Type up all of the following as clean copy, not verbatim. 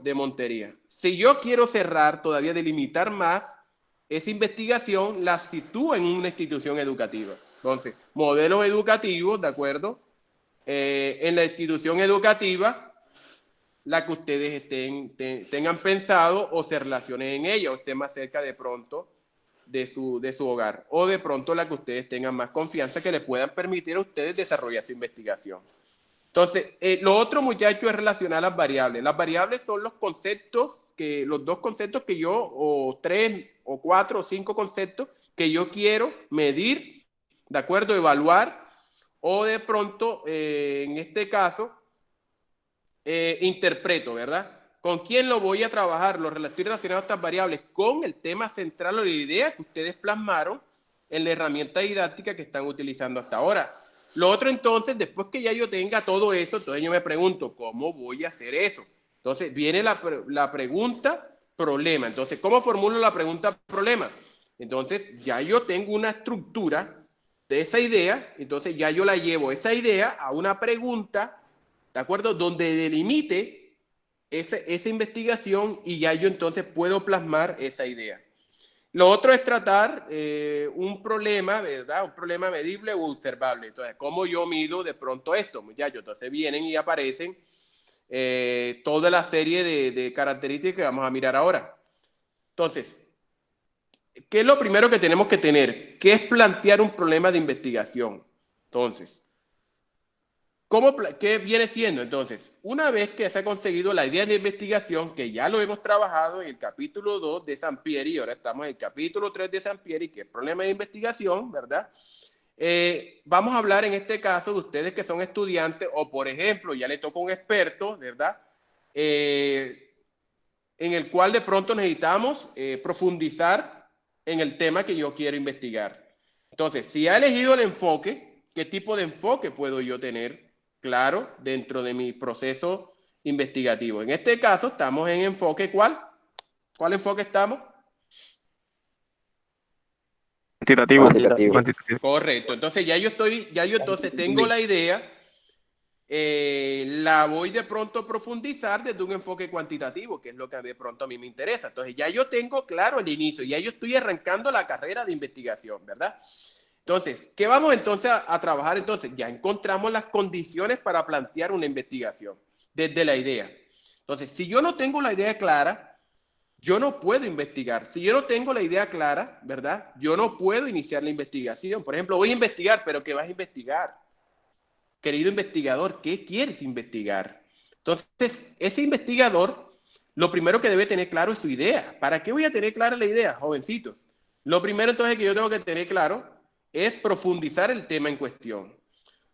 de Montería. Si yo quiero cerrar, todavía delimitar más, esa investigación la sitúo en una institución educativa. Entonces, modelos educativos, ¿de acuerdo? En la institución educativa, la que ustedes tengan pensado o se relacionen en ella o estén más cerca de pronto de su hogar, o de pronto la que ustedes tengan más confianza que les puedan permitir a ustedes desarrollar su investigación. Entonces, lo otro, muchachos, es relacionar las variables. Las variables son los conceptos, los dos conceptos que yo, o tres, o cuatro, o cinco conceptos que yo quiero medir, ¿de acuerdo? Evaluar, o de pronto, en este caso, interpreto, ¿verdad? ¿Con quién lo voy a trabajar? Estoy relacionando estas variables con el tema central o la idea que ustedes plasmaron en la herramienta didáctica que están utilizando hasta ahora. Lo otro, entonces, después que ya yo tenga todo eso, entonces yo me pregunto, ¿cómo voy a hacer eso? Entonces, viene la pregunta problema. Entonces, ¿cómo formulo la pregunta problema? Entonces, ya yo tengo una estructura de esa idea, entonces ya yo la llevo esa idea a una pregunta, ¿de acuerdo? Donde delimite esa investigación y ya yo entonces puedo plasmar esa idea. Lo otro es tratar un problema, ¿verdad? Un problema medible o observable. Entonces, ¿cómo yo mido de pronto esto, muchachos? Entonces vienen y aparecen toda la serie de características que vamos a mirar ahora. Entonces, ¿qué es lo primero que tenemos que tener? ¿Qué es plantear un problema de investigación? Entonces, ¿qué viene siendo? Entonces, una vez que se ha conseguido la idea de investigación, que ya lo hemos trabajado en el capítulo 2 de Sampieri, y ahora estamos en el capítulo 3 de Sampieri, que es problema de investigación, ¿verdad? Vamos a hablar en este caso de ustedes que son estudiantes, o por ejemplo, ya le toca a un experto, ¿verdad? En el cual de pronto necesitamos profundizar en el tema que yo quiero investigar. Entonces, si ha elegido el enfoque, ¿qué tipo de enfoque puedo yo tener? Claro, dentro de mi proceso investigativo. En este caso, estamos en enfoque, ¿cuál? ¿Cuál enfoque estamos? Cuantitativo. Cuantitativo. Cuantitativo. Correcto. Entonces, ya yo entonces tengo la idea, la voy de pronto a profundizar desde un enfoque cuantitativo, que es lo que de pronto a mí me interesa. Entonces, ya yo tengo claro el inicio, ya yo estoy arrancando la carrera de investigación, ¿verdad? Entonces, ¿qué vamos entonces a trabajar? Entonces, ya encontramos las condiciones para plantear una investigación desde la idea. Entonces, si yo no tengo la idea clara, yo no puedo investigar. Si yo no tengo la idea clara, ¿verdad? Yo no puedo iniciar la investigación. Por ejemplo, voy a investigar, pero ¿qué vas a investigar? Querido investigador, ¿qué quieres investigar? Entonces, ese investigador, lo primero que debe tener claro es su idea. ¿Para qué voy a tener clara la idea, jovencitos? Lo primero entonces que yo tengo que tener claro es profundizar el tema en cuestión.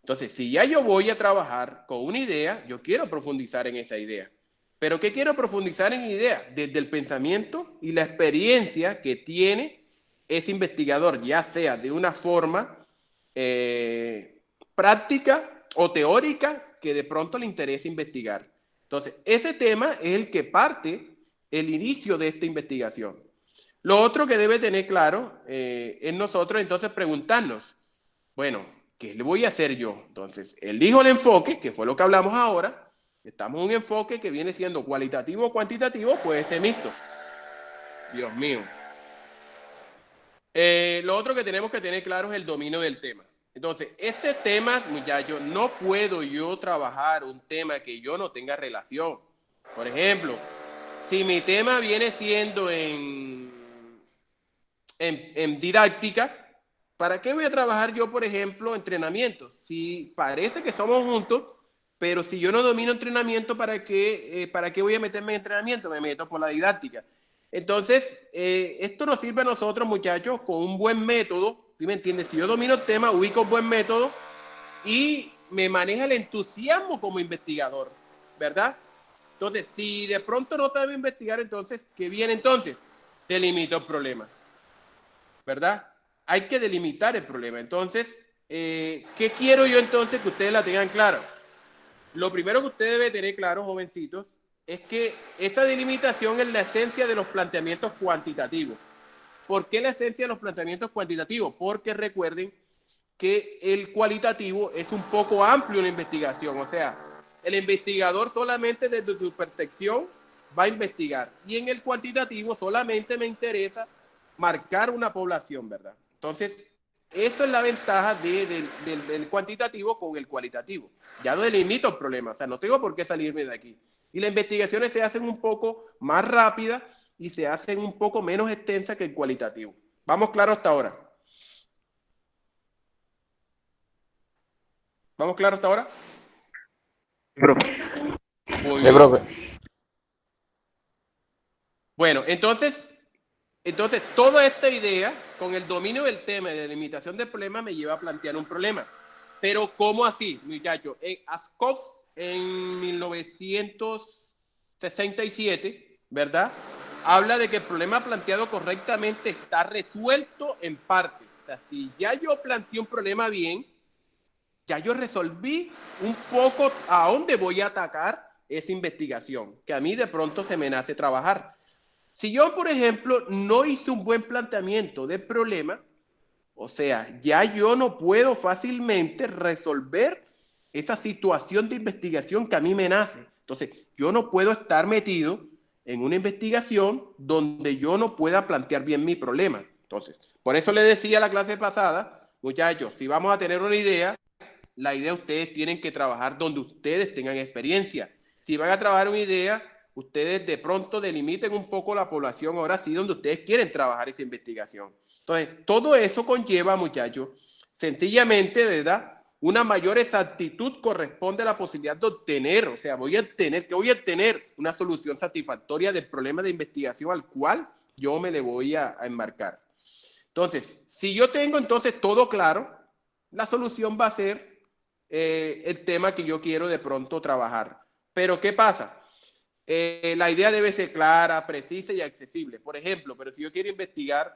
Entonces, si ya yo voy a trabajar con una idea, yo quiero profundizar en esa idea. ¿Pero qué quiero profundizar en idea? Desde el pensamiento y la experiencia que tiene ese investigador, ya sea de una forma práctica o teórica que de pronto le interesa investigar. Entonces, ese tema es el que parte el inicio de esta investigación. Lo otro que debe tener claro es nosotros entonces preguntarnos, bueno, ¿qué le voy a hacer yo? Entonces, elijo el enfoque, que fue lo que hablamos ahora. Estamos en un enfoque que viene siendo cualitativo o cuantitativo, puede ser mixto. Dios mío. Lo otro que tenemos que tener claro es el dominio del tema. Entonces, ese tema, muchachos, no puedo yo trabajar un tema que yo no tenga relación. Por ejemplo, si mi tema viene siendo en didáctica, ¿para qué voy a trabajar yo, por ejemplo, entrenamiento? Si parece que somos juntos, pero si yo no domino entrenamiento, ¿para qué voy a meterme en entrenamiento? Me meto por la didáctica. Entonces, esto nos sirve a nosotros, muchachos, con un buen método, ¿sí me entiendes? Si yo domino el tema, ubico un buen método y me maneja el entusiasmo como investigador, ¿verdad? Entonces, si de pronto no sabe investigar, entonces, ¿qué viene entonces? Delimito el problema, ¿verdad? Hay que delimitar el problema. Entonces, ¿qué quiero yo entonces que ustedes la tengan claro? Lo primero que usted debe tener claro, jovencitos, es que esta delimitación es la esencia de los planteamientos cuantitativos. ¿Por qué la esencia de los planteamientos cuantitativos? Porque recuerden que el cualitativo es un poco amplio en la investigación. O sea, el investigador solamente desde su percepción va a investigar. Y en el cuantitativo solamente me interesa marcar una población, ¿verdad? Entonces, esa es la ventaja del cuantitativo con el cualitativo. Ya no delimito el problema, o sea, no tengo por qué salirme de aquí. Y las investigaciones se hacen un poco más rápidas y se hacen un poco menos extensas que el cualitativo. ¿Vamos claro hasta ahora? ¿Vamos claro hasta ahora? Profe. Muy Sí, bien. profe. Bueno, entonces toda esta idea con el dominio del tema y de limitación del problema me lleva a plantear un problema. Pero ¿cómo así, muchachos? Askov en 1967, ¿verdad? Habla de que el problema planteado correctamente está resuelto en parte. O sea, si ya yo planteé un problema bien, ya yo resolví un poco a dónde voy a atacar esa investigación, que a mí de pronto se me nace trabajar. Si yo, por ejemplo, no hice un buen planteamiento del problema, o sea, ya yo no puedo fácilmente resolver esa situación de investigación que a mí me nace. Entonces, yo no puedo estar metido en una investigación donde yo no pueda plantear bien mi problema. Entonces, por eso le decía a la clase pasada, muchachos, si vamos a tener una idea, la idea ustedes tienen que trabajar donde ustedes tengan experiencia. Si van a trabajar una idea, ustedes de pronto delimiten un poco la población, ahora sí, donde ustedes quieren trabajar esa investigación. Entonces, todo eso conlleva, muchachos, sencillamente, ¿verdad? Una mayor exactitud corresponde a la posibilidad de obtener, o sea, voy a obtener una solución satisfactoria del problema de investigación al cual yo me le voy a enmarcar. Entonces, si yo tengo entonces todo claro, la solución va a ser el tema que yo quiero de pronto trabajar. Pero ¿qué pasa? La idea debe ser clara, precisa y accesible. Por ejemplo, pero si yo quiero investigar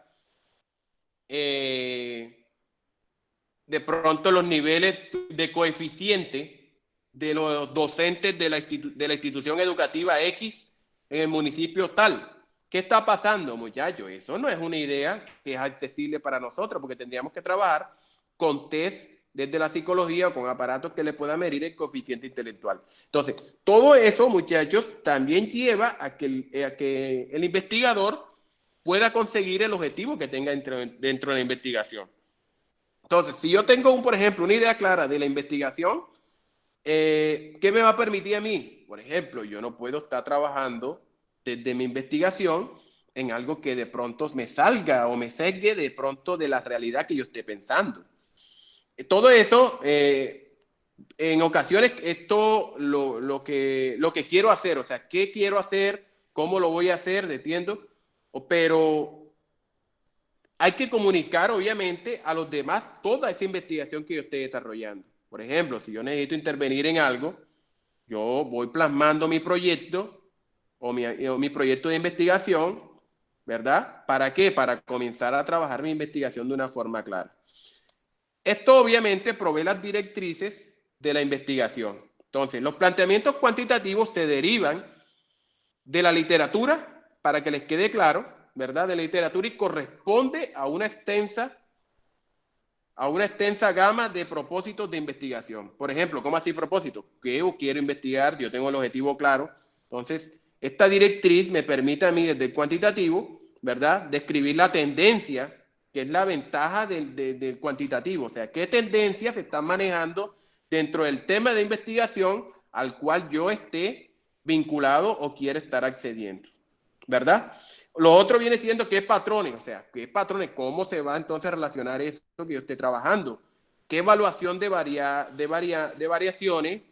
de pronto los niveles de coeficiente de los docentes de la institución educativa X en el municipio tal. ¿Qué está pasando, muchachos? Eso no es una idea que es accesible para nosotros, porque tendríamos que trabajar con test desde la psicología o con aparatos que le puedan medir el coeficiente intelectual. Entonces, todo eso, muchachos, también lleva a que el investigador pueda conseguir el objetivo que tenga dentro de la investigación. Entonces, si yo tengo, por ejemplo, una idea clara de la investigación, ¿qué me va a permitir a mí? Por ejemplo, yo no puedo estar trabajando desde mi investigación en algo que de pronto me salga o me sesgue de pronto de la realidad que yo esté pensando. Todo eso, en ocasiones, esto lo que quiero hacer, o sea, ¿qué quiero hacer? ¿Cómo lo voy a hacer? ¿Entiendo? Pero hay que comunicar, obviamente, a los demás toda esa investigación que yo esté desarrollando. Por ejemplo, si yo necesito intervenir en algo, yo voy plasmando mi proyecto o mi proyecto de investigación, ¿verdad? ¿Para qué? Para comenzar a trabajar mi investigación de una forma clara. Esto obviamente provee las directrices de la investigación. Entonces, los planteamientos cuantitativos se derivan de la literatura, para que les quede claro, ¿verdad? De la literatura y corresponde a una extensa gama de propósitos de investigación. Por ejemplo, ¿cómo así propósito? ¿Qué yo quiero investigar? Yo tengo el objetivo claro. Entonces, esta directriz me permite a mí desde el cuantitativo, ¿verdad? Describir la tendencia, que es la ventaja del cuantitativo. O sea, qué tendencias se están manejando dentro del tema de investigación al cual yo esté vinculado o quiero estar accediendo, ¿verdad? Lo otro viene siendo qué patrones, o sea, qué patrones, cómo se va entonces a relacionar eso que yo esté trabajando, qué evaluación de variaciones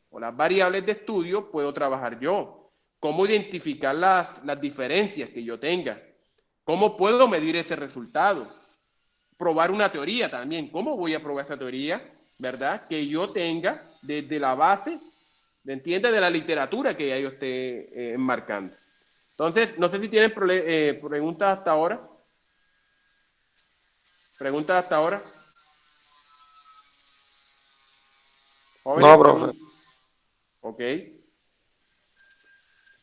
o las variables de estudio puedo trabajar yo, cómo identificar las diferencias que yo tenga, cómo puedo medir ese resultado, probar una teoría también, cómo voy a probar esa teoría, ¿verdad? Que yo tenga desde la base, ¿me entiendes? De la literatura que ya yo esté enmarcando. Entonces, no sé si tienen preguntas hasta ahora. ¿Preguntas hasta ahora? Jóvenes, No, profe. Ok.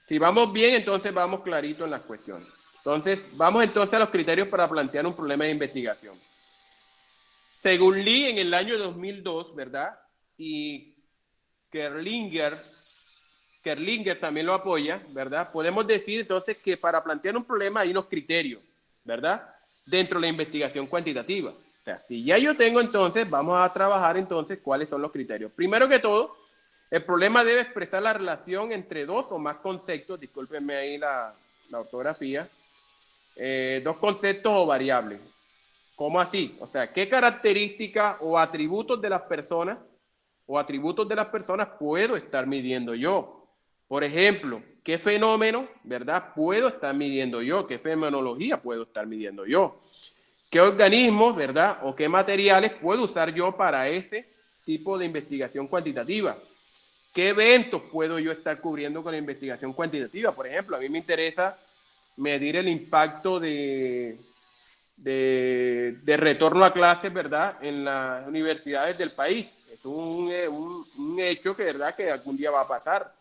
Si vamos bien, entonces vamos clarito en las cuestiones. Entonces, vamos entonces a los criterios para plantear un problema de investigación. Según Lee, en el año 2002, ¿verdad? Y Kerlinger Kerlinger también lo apoya, ¿verdad? Podemos decir entonces que para plantear un problema hay unos criterios, ¿verdad? Dentro de la investigación cuantitativa. O sea, si ya yo tengo entonces, vamos a trabajar entonces cuáles son los criterios. Primero que todo, el problema debe expresar la relación entre dos o más conceptos, discúlpenme ahí la ortografía, dos conceptos o variables. ¿Cómo así? O sea, ¿qué características o atributos de las personas puedo estar midiendo yo? Por ejemplo, ¿qué fenómeno, verdad, puedo estar midiendo yo? ¿Qué fenomenología puedo estar midiendo yo? ¿Qué organismos, verdad, o qué materiales puedo usar yo para ese tipo de investigación cuantitativa? ¿Qué eventos puedo yo estar cubriendo con la investigación cuantitativa? Por ejemplo, a mí me interesa medir el impacto de retorno a clases, ¿verdad?, en las universidades del país. Es un hecho que, ¿verdad?, que algún día va a pasar.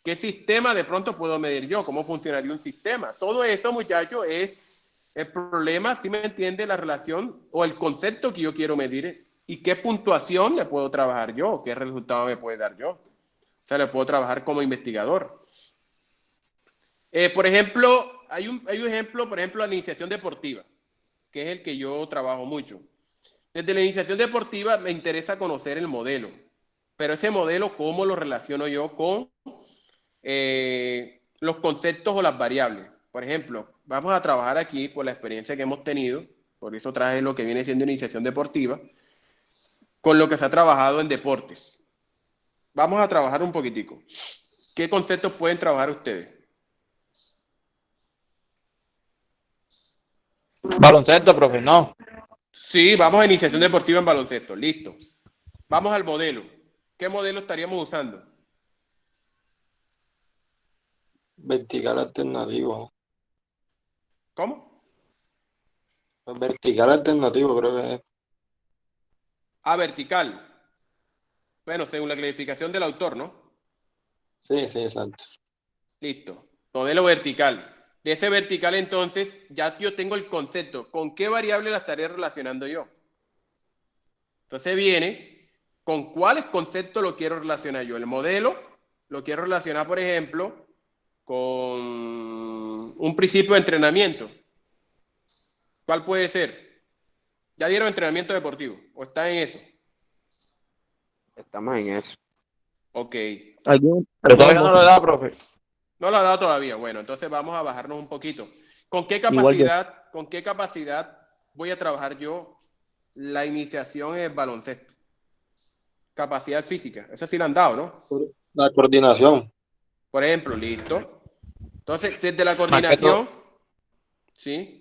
¿Qué sistema de pronto puedo medir yo? ¿Cómo funcionaría un sistema? Todo eso, muchachos, es el problema, si me entiende, la relación o el concepto que yo quiero medir y qué puntuación le puedo trabajar yo, qué resultado me puede dar yo. O sea, le puedo trabajar como investigador. Por ejemplo, hay un ejemplo, por ejemplo, la iniciación deportiva, que es el que yo trabajo mucho. Desde la iniciación deportiva me interesa conocer el modelo, pero ese modelo, ¿cómo lo relaciono yo con los conceptos o las variables? Por ejemplo, vamos a trabajar aquí por la experiencia que hemos tenido, por eso traje lo que viene siendo iniciación deportiva, con lo que se ha trabajado en deportes. Vamos a trabajar un poquitico. ¿Qué conceptos pueden trabajar ustedes? Baloncesto, profe, no. Sí, vamos a iniciación deportiva en baloncesto, listo. Vamos al modelo. ¿Qué modelo estaríamos usando? Vertical alternativo. ¿Cómo? Vertical alternativo creo que es. A vertical. Bueno, según la clasificación del autor, ¿no? Sí, sí, exacto. Listo. Modelo vertical. De ese vertical, entonces, ya yo tengo el concepto. ¿Con qué variable la estaré relacionando yo? Entonces viene, ¿con cuáles conceptos lo quiero relacionar yo? El modelo lo quiero relacionar, por ejemplo, con un principio de entrenamiento. ¿Cuál puede ser? ¿Ya dieron entrenamiento deportivo? ¿O está en eso? Estamos en eso. Ok. Pero todavía no lo da, profe. No lo ha dado todavía. Bueno, entonces vamos a bajarnos un poquito. Con qué capacidad voy a trabajar yo la iniciación en el baloncesto? Capacidad física. Eso sí la han dado, ¿no? La coordinación. Por ejemplo, listo. Entonces, desde la Más que todo, coordinación, ¿sí?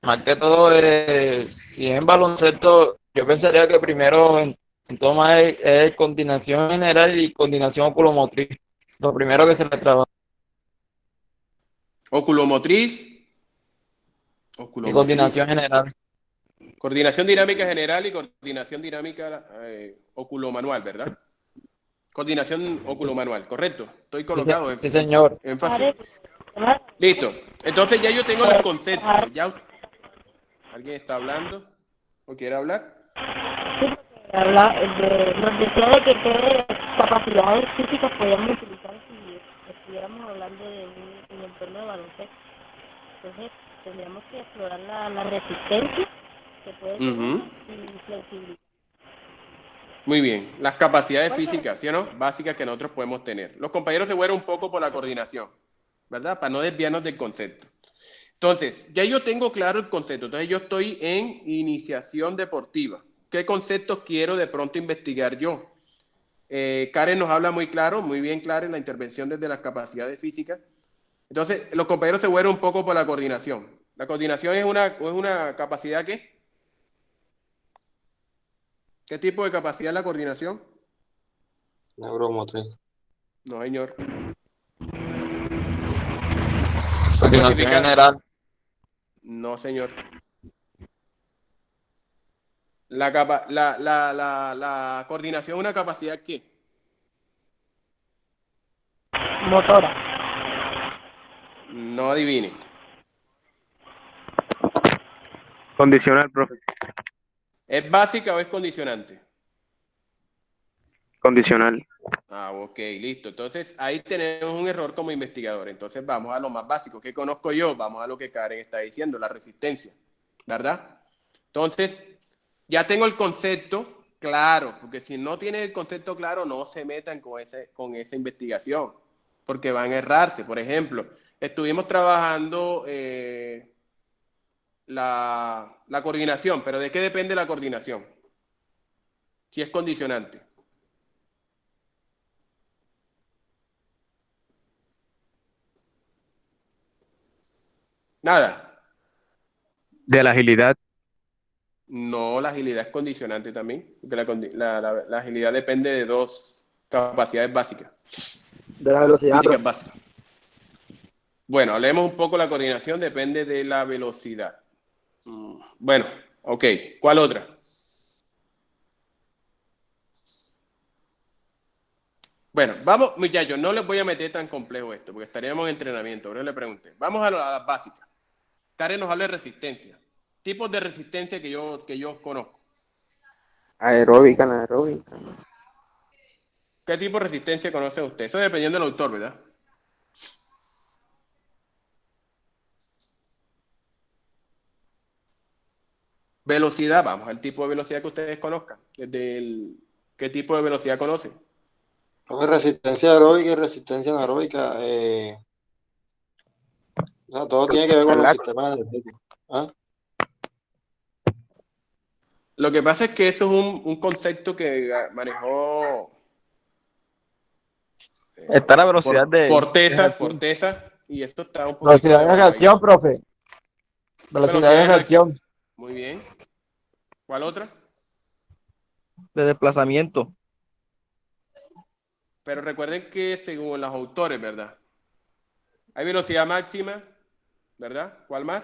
más que todo, si es en baloncesto, yo pensaría que primero en todo más es coordinación general y coordinación oculomotriz. Lo primero que se le trabaja. Oculomotriz. Y coordinación Oculomotriz. general. Coordinación dinámica general y coordinación dinámica oculomanual, ¿verdad? Coordinación oculomanual, correcto. Estoy Sí, colocado sí, señor. énfasis. Listo. Entonces ya yo tengo el concepto. Ya alguien está hablando o quiere hablar. Nos decía de que qué capacidades físicas podíamos utilizar si estuviéramos hablando de un entorno de baloncesto. Entonces, tendríamos que explorar la resistencia que puede tener y flexibilidad. Muy bien. Las capacidades físicas, ¿sí o no? Básicas que nosotros podemos tener. Los compañeros se fueron un poco por la coordinación, ¿verdad? Para no desviarnos del concepto. Entonces, ya yo tengo claro el concepto. Entonces, yo estoy en iniciación deportiva. ¿Qué conceptos quiero de pronto investigar yo? Karen nos habla muy claro, muy bien claro en la intervención desde las capacidades físicas. Entonces, los compañeros se fueron un poco por la coordinación. La coordinación es una capacidad ¿qué? ¿Qué tipo de capacidad es la coordinación? Neuromotriz. No, señor. Para Coordinación clasificar. general. No, señor. La coordinación es una capacidad ¿qué? Motora. No adivine. Condicional, profe. ¿Es básica o es condicionante? Condicional. Ah, ok, listo. Entonces, ahí tenemos un error como investigador. Entonces, vamos a lo más básico. ¿Qué conozco yo? Vamos a lo que Karen está diciendo, la resistencia, ¿verdad? Entonces, ya tengo el concepto claro, porque si no tiene el concepto claro, no se metan con esa investigación, porque van a errarse. Por ejemplo, estuvimos trabajando la coordinación, pero ¿de qué depende la coordinación? Si es condicionante. Nada. De la agilidad. No, la agilidad es condicionante también, porque la agilidad depende de dos capacidades básicas, De la velocidad, físicas profe. básicas. Bueno, hablemos un poco, la coordinación depende de la velocidad. Bueno, ok, ¿cuál otra? Bueno, vamos, muchachos, no les voy a meter tan complejo esto, porque estaríamos en entrenamiento, ahora le pregunté. Vamos a las básicas. Karen nos habla de resistencia. Tipos de resistencia que yo conozco. Aeróbica, anaeróbica. ¿Qué tipo de resistencia conoce usted? Eso dependiendo del autor, ¿verdad? Velocidad, vamos al tipo de velocidad que ustedes conozcan. ¿Qué tipo de velocidad conocen? Profe, resistencia aeróbica y resistencia anaeróbica, o sea, todo tiene que ver con los ¿Verdad? sistemas energéticos. ¿Ah? Lo que pasa es que eso es un concepto que manejó Está la velocidad de reacción. Forteza, y esto está un poquito Velocidad de reacción, devaluadito. profe. Velocidad Velocidad de de reacción. reacción. Muy bien. ¿Cuál otra? De desplazamiento. Pero recuerden que según los autores, ¿verdad? Hay velocidad máxima, ¿verdad? ¿Cuál más?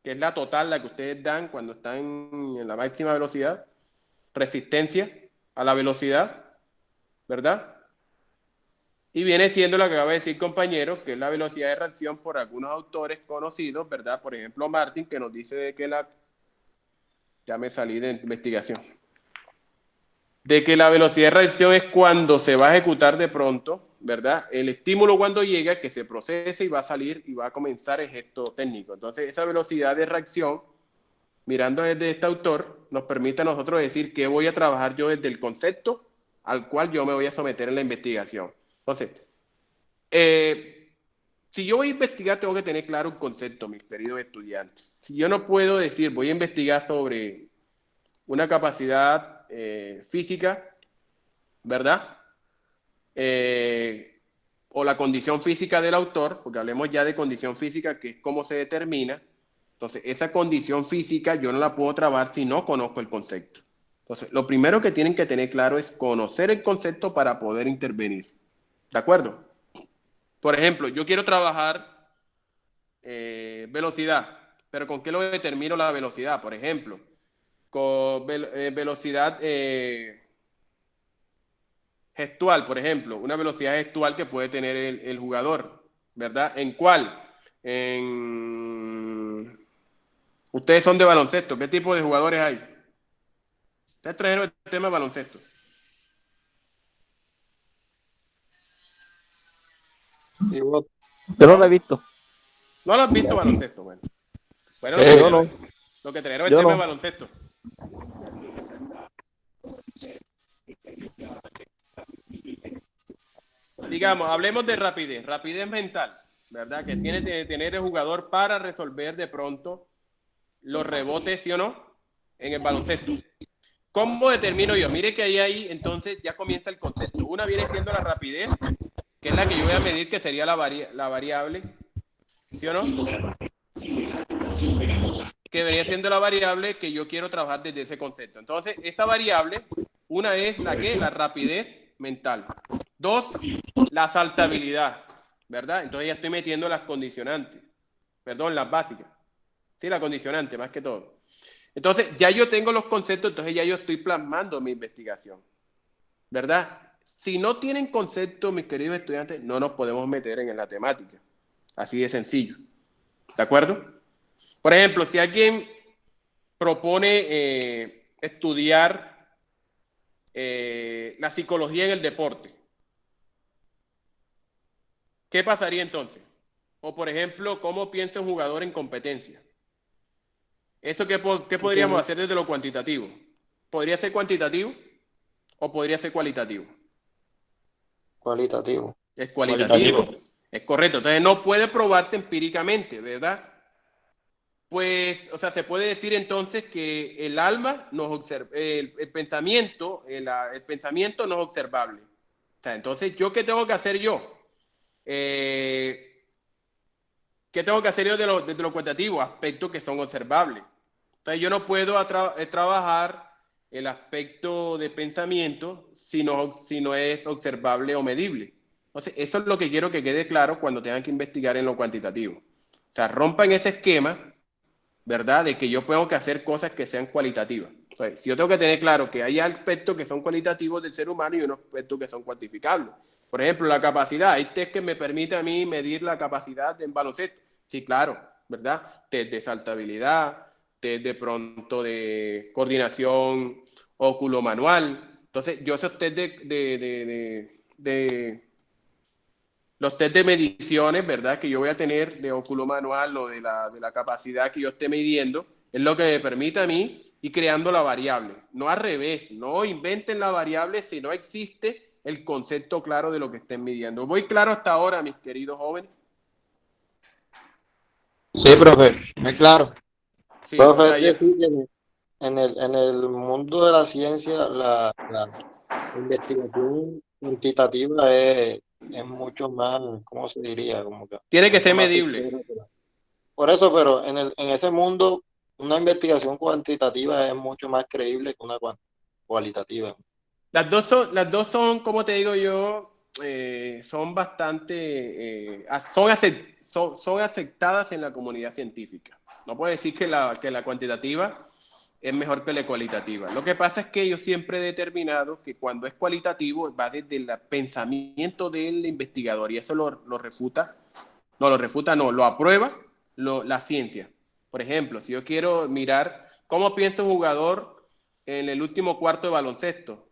Que es la total, la que ustedes dan cuando están en la máxima velocidad. Resistencia a la velocidad, ¿verdad? Y viene siendo lo que acaba de decir compañero, que es la velocidad de reacción por algunos autores conocidos, ¿verdad? Por ejemplo, Martin, que nos dice de que ya me salí de investigación, de que la velocidad de reacción es cuando se va a ejecutar de pronto, ¿verdad? El estímulo cuando llega, que se procese y va a salir y va a comenzar el gesto técnico. Entonces, esa velocidad de reacción, mirando desde este autor, nos permite a nosotros decir que voy a trabajar yo desde el concepto al cual yo me voy a someter en la investigación. Entonces, si yo voy a investigar, tengo que tener claro un concepto, mis queridos estudiantes. Si yo no puedo decir, voy a investigar sobre una capacidad física, ¿verdad? O la condición física del autor, porque hablemos ya de condición física, que es cómo se determina. Entonces, esa condición física yo no la puedo trabajar si no conozco el concepto. Entonces, lo primero que tienen que tener claro es conocer el concepto para poder intervenir. ¿De acuerdo? Por ejemplo, yo quiero trabajar velocidad, pero ¿con qué lo determino la velocidad? Por ejemplo, con velocidad gestual, por ejemplo, una velocidad gestual que puede tener el jugador, ¿verdad? ¿En cuál? Ustedes son de baloncesto, ¿qué tipo de jugadores hay? Ustedes trajeron el tema de baloncesto. Pivot. Yo no lo he visto. ¿No lo has visto baloncesto? Bueno, Sí, yo no. lo que trajeron el Yo tema no. de baloncesto. Digamos, hablemos de rapidez mental, ¿verdad? Que tiene que tener el jugador para resolver de pronto los rebotes, ¿sí o no? En el baloncesto. ¿Cómo determino yo? Mire que ahí entonces ya comienza el concepto. Una viene siendo la rapidez, que es la que yo voy a medir, que sería la variable, ¿sí o no? Que venía siendo la variable que yo quiero trabajar desde ese concepto. Entonces, esa variable, una es la rapidez mental. Dos, la saltabilidad, ¿verdad? Entonces ya estoy metiendo las condicionantes, perdón, las básicas. Sí, la condicionante, más que todo. Entonces, ya yo tengo los conceptos, entonces ya yo estoy plasmando mi investigación, ¿verdad? Si no tienen conceptos, mis queridos estudiantes, no nos podemos meter en la temática. Así de sencillo. ¿De acuerdo? Por ejemplo, si alguien propone estudiar la psicología en el deporte. ¿Qué pasaría entonces? O, por ejemplo, ¿cómo piensa un jugador en competencia? ¿Eso qué podríamos hacer desde lo cuantitativo? ¿Podría ser cuantitativo o podría ser cualitativo? Cualitativo. Es cualitativo. Es correcto. Entonces no puede probarse empíricamente, ¿verdad? Pues, o sea, se puede decir entonces que el alma nos observa, el pensamiento, el pensamiento no es observable. O sea, entonces, ¿yo qué tengo que hacer yo? ¿Qué tengo que hacer yo desde lo cuantitativo? Aspectos que son observables. Entonces, yo no puedo trabajar el aspecto de pensamiento si no es observable o medible. Entonces, eso es lo que quiero que quede claro cuando tengan que investigar en lo cuantitativo. O sea, rompan ese esquema, ¿verdad? De que yo tengo que hacer cosas que sean cualitativas. O sea, si yo tengo que tener claro que hay aspectos que son cualitativos del ser humano y unos aspectos que son cuantificables. Por ejemplo, la capacidad. Hay test que me permite a mí medir la capacidad en baloncesto. Sí, claro, ¿verdad? Test de saltabilidad, test de pronto de coordinación óculo-manual. Entonces, yo esos test los test de mediciones, ¿verdad? Que yo voy a tener de óculo manual o de la capacidad que yo esté midiendo, es lo que me permite a mí ir creando la variable. No al revés, no inventen la variable si no existe el concepto claro de lo que estén midiendo. ¿Voy claro hasta ahora, mis queridos jóvenes? Sí, profe, muy claro. Sí, o Profe, sea, es decir, que en el mundo de la ciencia, la investigación cuantitativa es mucho más, ¿cómo se diría? Como que tiene que mucho ser más medible. certera por eso, pero en ese mundo, una investigación cuantitativa es mucho más creíble que una cualitativa. Las dos son, como te digo yo, son bastante, son aceptadas en la comunidad científica. No puedo decir que la cuantitativa es mejor que la cualitativa. Lo que pasa es que yo siempre he determinado que cuando es cualitativo va desde el pensamiento del investigador y eso lo refuta, no, lo aprueba la ciencia. Por ejemplo, si yo quiero mirar cómo piensa un jugador en el último cuarto de baloncesto,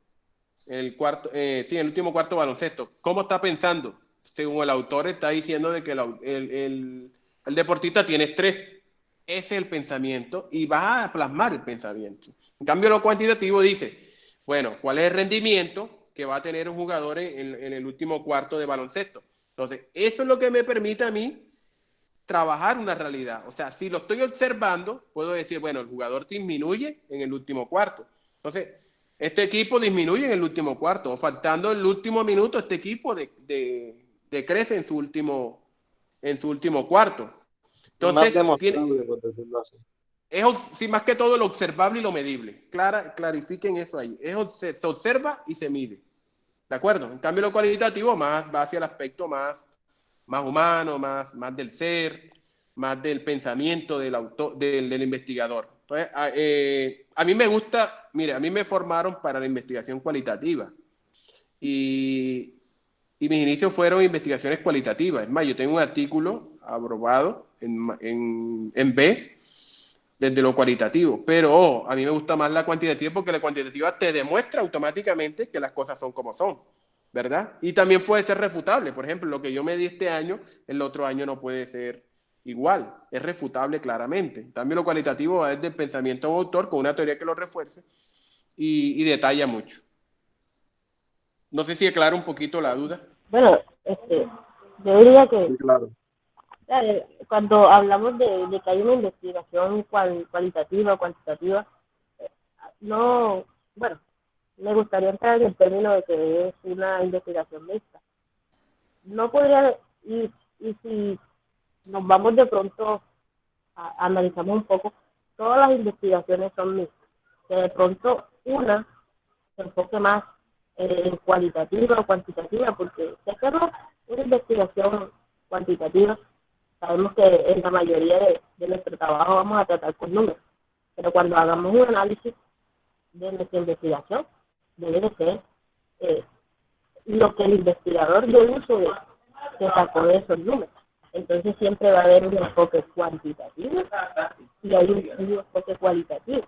sí, el último cuarto de baloncesto. ¿Cómo está pensando? Según el autor está diciendo de que el deportista tiene estrés. Ese es el pensamiento y va a plasmar el pensamiento. En cambio, lo cuantitativo dice, bueno, ¿cuál es el rendimiento que va a tener un jugador en el último cuarto de baloncesto? Entonces, eso es lo que me permite a mí trabajar una realidad. O sea, si lo estoy observando, puedo decir, bueno, el jugador disminuye en el último cuarto. Entonces, este equipo disminuye en el último cuarto, o faltando el último minuto, este equipo decrece en su último cuarto. Es más Entonces, demostrable, por decirlo así. sí, más que todo lo observable y lo medible. Clarifiquen eso ahí. Se observa y se mide. ¿De acuerdo? En cambio, lo cualitativo más va hacia el aspecto más humano, más del ser, más del pensamiento del autor, del investigador. Entonces, a mí me gusta, mire, a mí me formaron para la investigación cualitativa y, y mis inicios fueron investigaciones cualitativas. Es más, yo tengo un artículo aprobado en B desde lo cualitativo, pero a mí me gusta más la cuantitativa porque la cuantitativa te demuestra automáticamente que las cosas son como son, ¿verdad? Y también puede ser refutable. Por ejemplo, lo que yo me di este año, el otro año no puede ser igual. Es refutable claramente. También lo cualitativo va desde el pensamiento de un autor con una teoría que lo refuerce y detalla mucho. No sé si aclaro un poquito la duda. Bueno, yo diría que Sí, claro. cuando hablamos de que hay una investigación cualitativa o cuantitativa, no, bueno, me gustaría entrar en el término de que es una investigación mixta. No podría, y si nos vamos de pronto, analizamos un poco, todas las investigaciones son mixtas, que de pronto una se enfoque más en cualitativa o cuantitativa, porque si hacemos una investigación cuantitativa, sabemos que en la mayoría de nuestro trabajo vamos a tratar con números, pero cuando hagamos un análisis de nuestra investigación, debe de ser lo que el investigador de uso se sacó de esos números. Entonces siempre va a haber un enfoque cuantitativo y hay un enfoque cualitativo.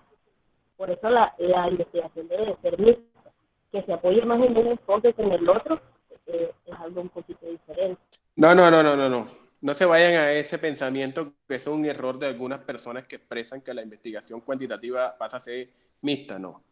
Por eso la investigación debe de ser mixta, que se apoye más en un enfoque que en el otro, es algo un poquito diferente. No. No se vayan a ese pensamiento que es un error de algunas personas que expresan que la investigación cuantitativa pasa a ser mixta, no.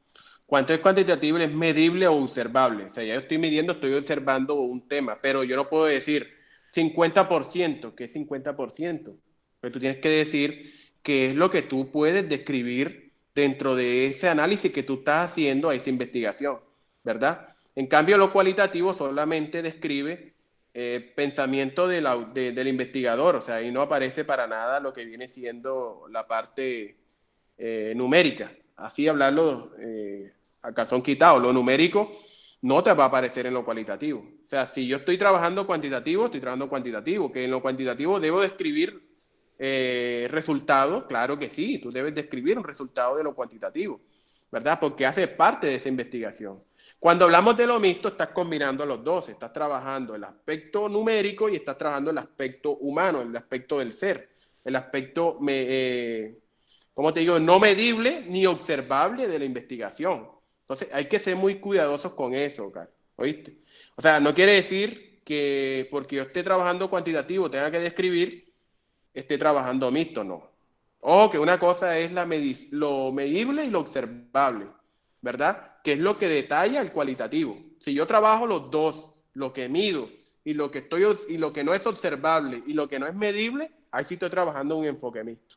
¿Cuánto es cuantitativo? Es medible o observable. O sea, ya yo estoy midiendo, estoy observando un tema, pero yo no puedo decir 50%, ¿qué es 50%? Pero tú tienes que decir qué es lo que tú puedes describir dentro de ese análisis que tú estás haciendo a esa investigación, ¿verdad? En cambio, lo cualitativo solamente describe pensamiento del investigador, o sea, ahí no aparece para nada lo que viene siendo la parte numérica. Así hablarlo a calzón quitado, lo numérico no te va a aparecer en lo cualitativo. O sea, si yo estoy trabajando cuantitativo, estoy trabajando cuantitativo, que en lo cuantitativo debo describir resultados, claro que sí, tú debes describir un resultado de lo cuantitativo, ¿verdad? Porque hace parte de esa investigación. Cuando hablamos de lo mixto, estás combinando los dos, estás trabajando el aspecto numérico y estás trabajando el aspecto humano, el aspecto del ser, el aspecto, ¿cómo te digo?, no medible ni observable de la investigación. Entonces, hay que ser muy cuidadosos con eso, Carlos, ¿oíste? O sea, no quiere decir que porque yo esté trabajando cuantitativo tenga que describir, esté trabajando mixto, no. Ojo que una cosa es lo medible y lo observable, ¿verdad? Que es lo que detalla el cualitativo. Si yo trabajo los dos, lo que mido y lo que no es observable y lo que no es medible, ahí sí estoy trabajando un enfoque mixto.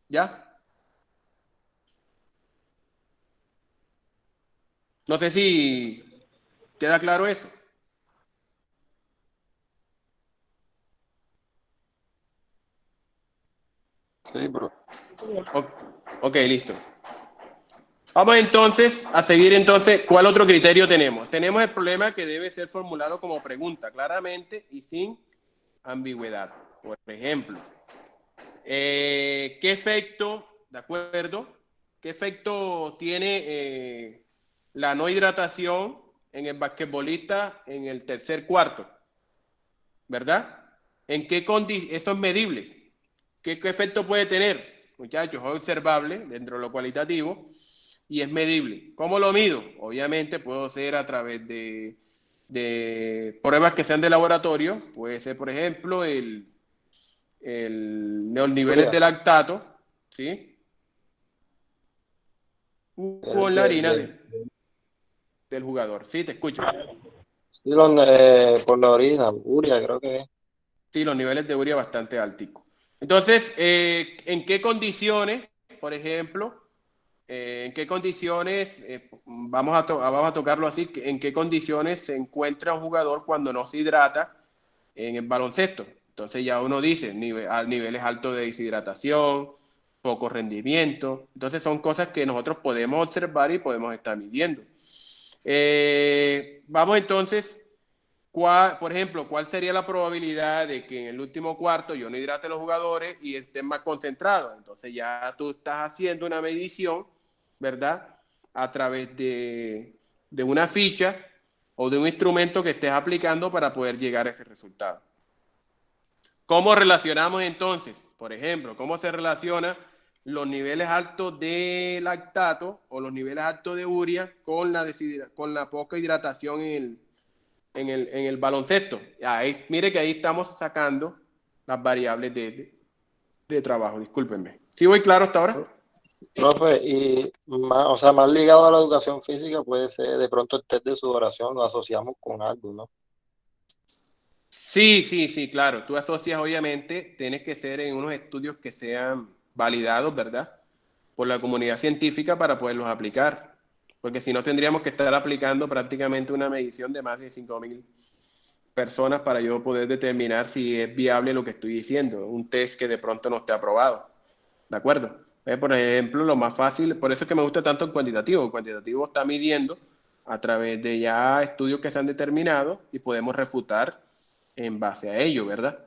¿Ya? No sé si queda claro eso. Sí, bro. Ok, listo. Vamos entonces a seguir entonces. ¿Cuál otro criterio tenemos? Tenemos el problema que debe ser formulado como pregunta, claramente y sin ambigüedad. Por ejemplo, ¿qué efecto, de acuerdo? ¿Qué efecto tiene la no hidratación en el basquetbolista en el tercer cuarto? ¿Verdad? ¿En qué condición? Eso es medible. ¿Qué efecto puede tener? Muchachos, es observable dentro de lo cualitativo y es medible. ¿Cómo lo mido? Obviamente puedo ser a través de pruebas que sean de laboratorio. Puede ser, por ejemplo, los niveles de lactato, ¿sí? Con la harina del jugador. Sí, te escucho. Sí, por la orina, urea, creo que es. Sí, los niveles de urea bastante alticos. Entonces, ¿en qué condiciones, por ejemplo, en qué condiciones, vamos a tocarlo así, en qué condiciones se encuentra un jugador cuando no se hidrata en el baloncesto? Entonces ya uno dice, a niveles altos de deshidratación, poco rendimiento. Entonces son cosas que nosotros podemos observar y podemos estar midiendo. Vamos entonces, por ejemplo, ¿cuál sería la probabilidad de que en el último cuarto yo no hidrate a los jugadores y estén más concentrados? Entonces ya tú estás haciendo una medición, ¿verdad? A través de una ficha o de un instrumento que estés aplicando para poder llegar a ese resultado. ¿Cómo relacionamos entonces? Por ejemplo, ¿cómo se relaciona los niveles altos de lactato o los niveles altos de urea con la poca hidratación en el baloncesto? Ahí, mire que ahí estamos sacando las variables de trabajo, discúlpenme. ¿Sí voy claro hasta ahora? Profe, y más, o sea, más ligado a la educación física puede ser de pronto el test de sudoración, lo asociamos con algo, ¿no? Sí, claro. Tú asocias, obviamente, tienes que ser en unos estudios que sean validados, ¿verdad? Por la comunidad científica para poderlos aplicar. Porque si no, tendríamos que estar aplicando prácticamente una medición de más de 5.000 personas para yo poder determinar si es viable lo que estoy diciendo. Un test que de pronto no esté aprobado. ¿De acuerdo? Por ejemplo, lo más fácil, por eso es que me gusta tanto el cuantitativo. El cuantitativo está midiendo a través de ya estudios que se han determinado y podemos refutar en base a ello, ¿verdad?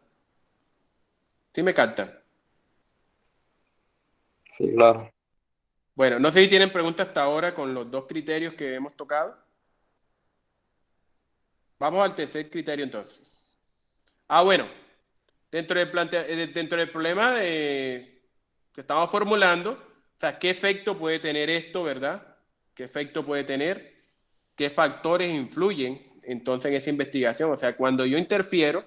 ¿Sí me captan? Sí, claro. Bueno, no sé si tienen preguntas hasta ahora con los dos criterios que hemos tocado. Vamos al tercer criterio entonces. Bueno, dentro del problema que estamos formulando, o sea, ¿qué efecto puede tener esto, verdad? ¿Qué efecto puede tener? qué factores influyen entonces en esa investigación. O sea, cuando yo interfiero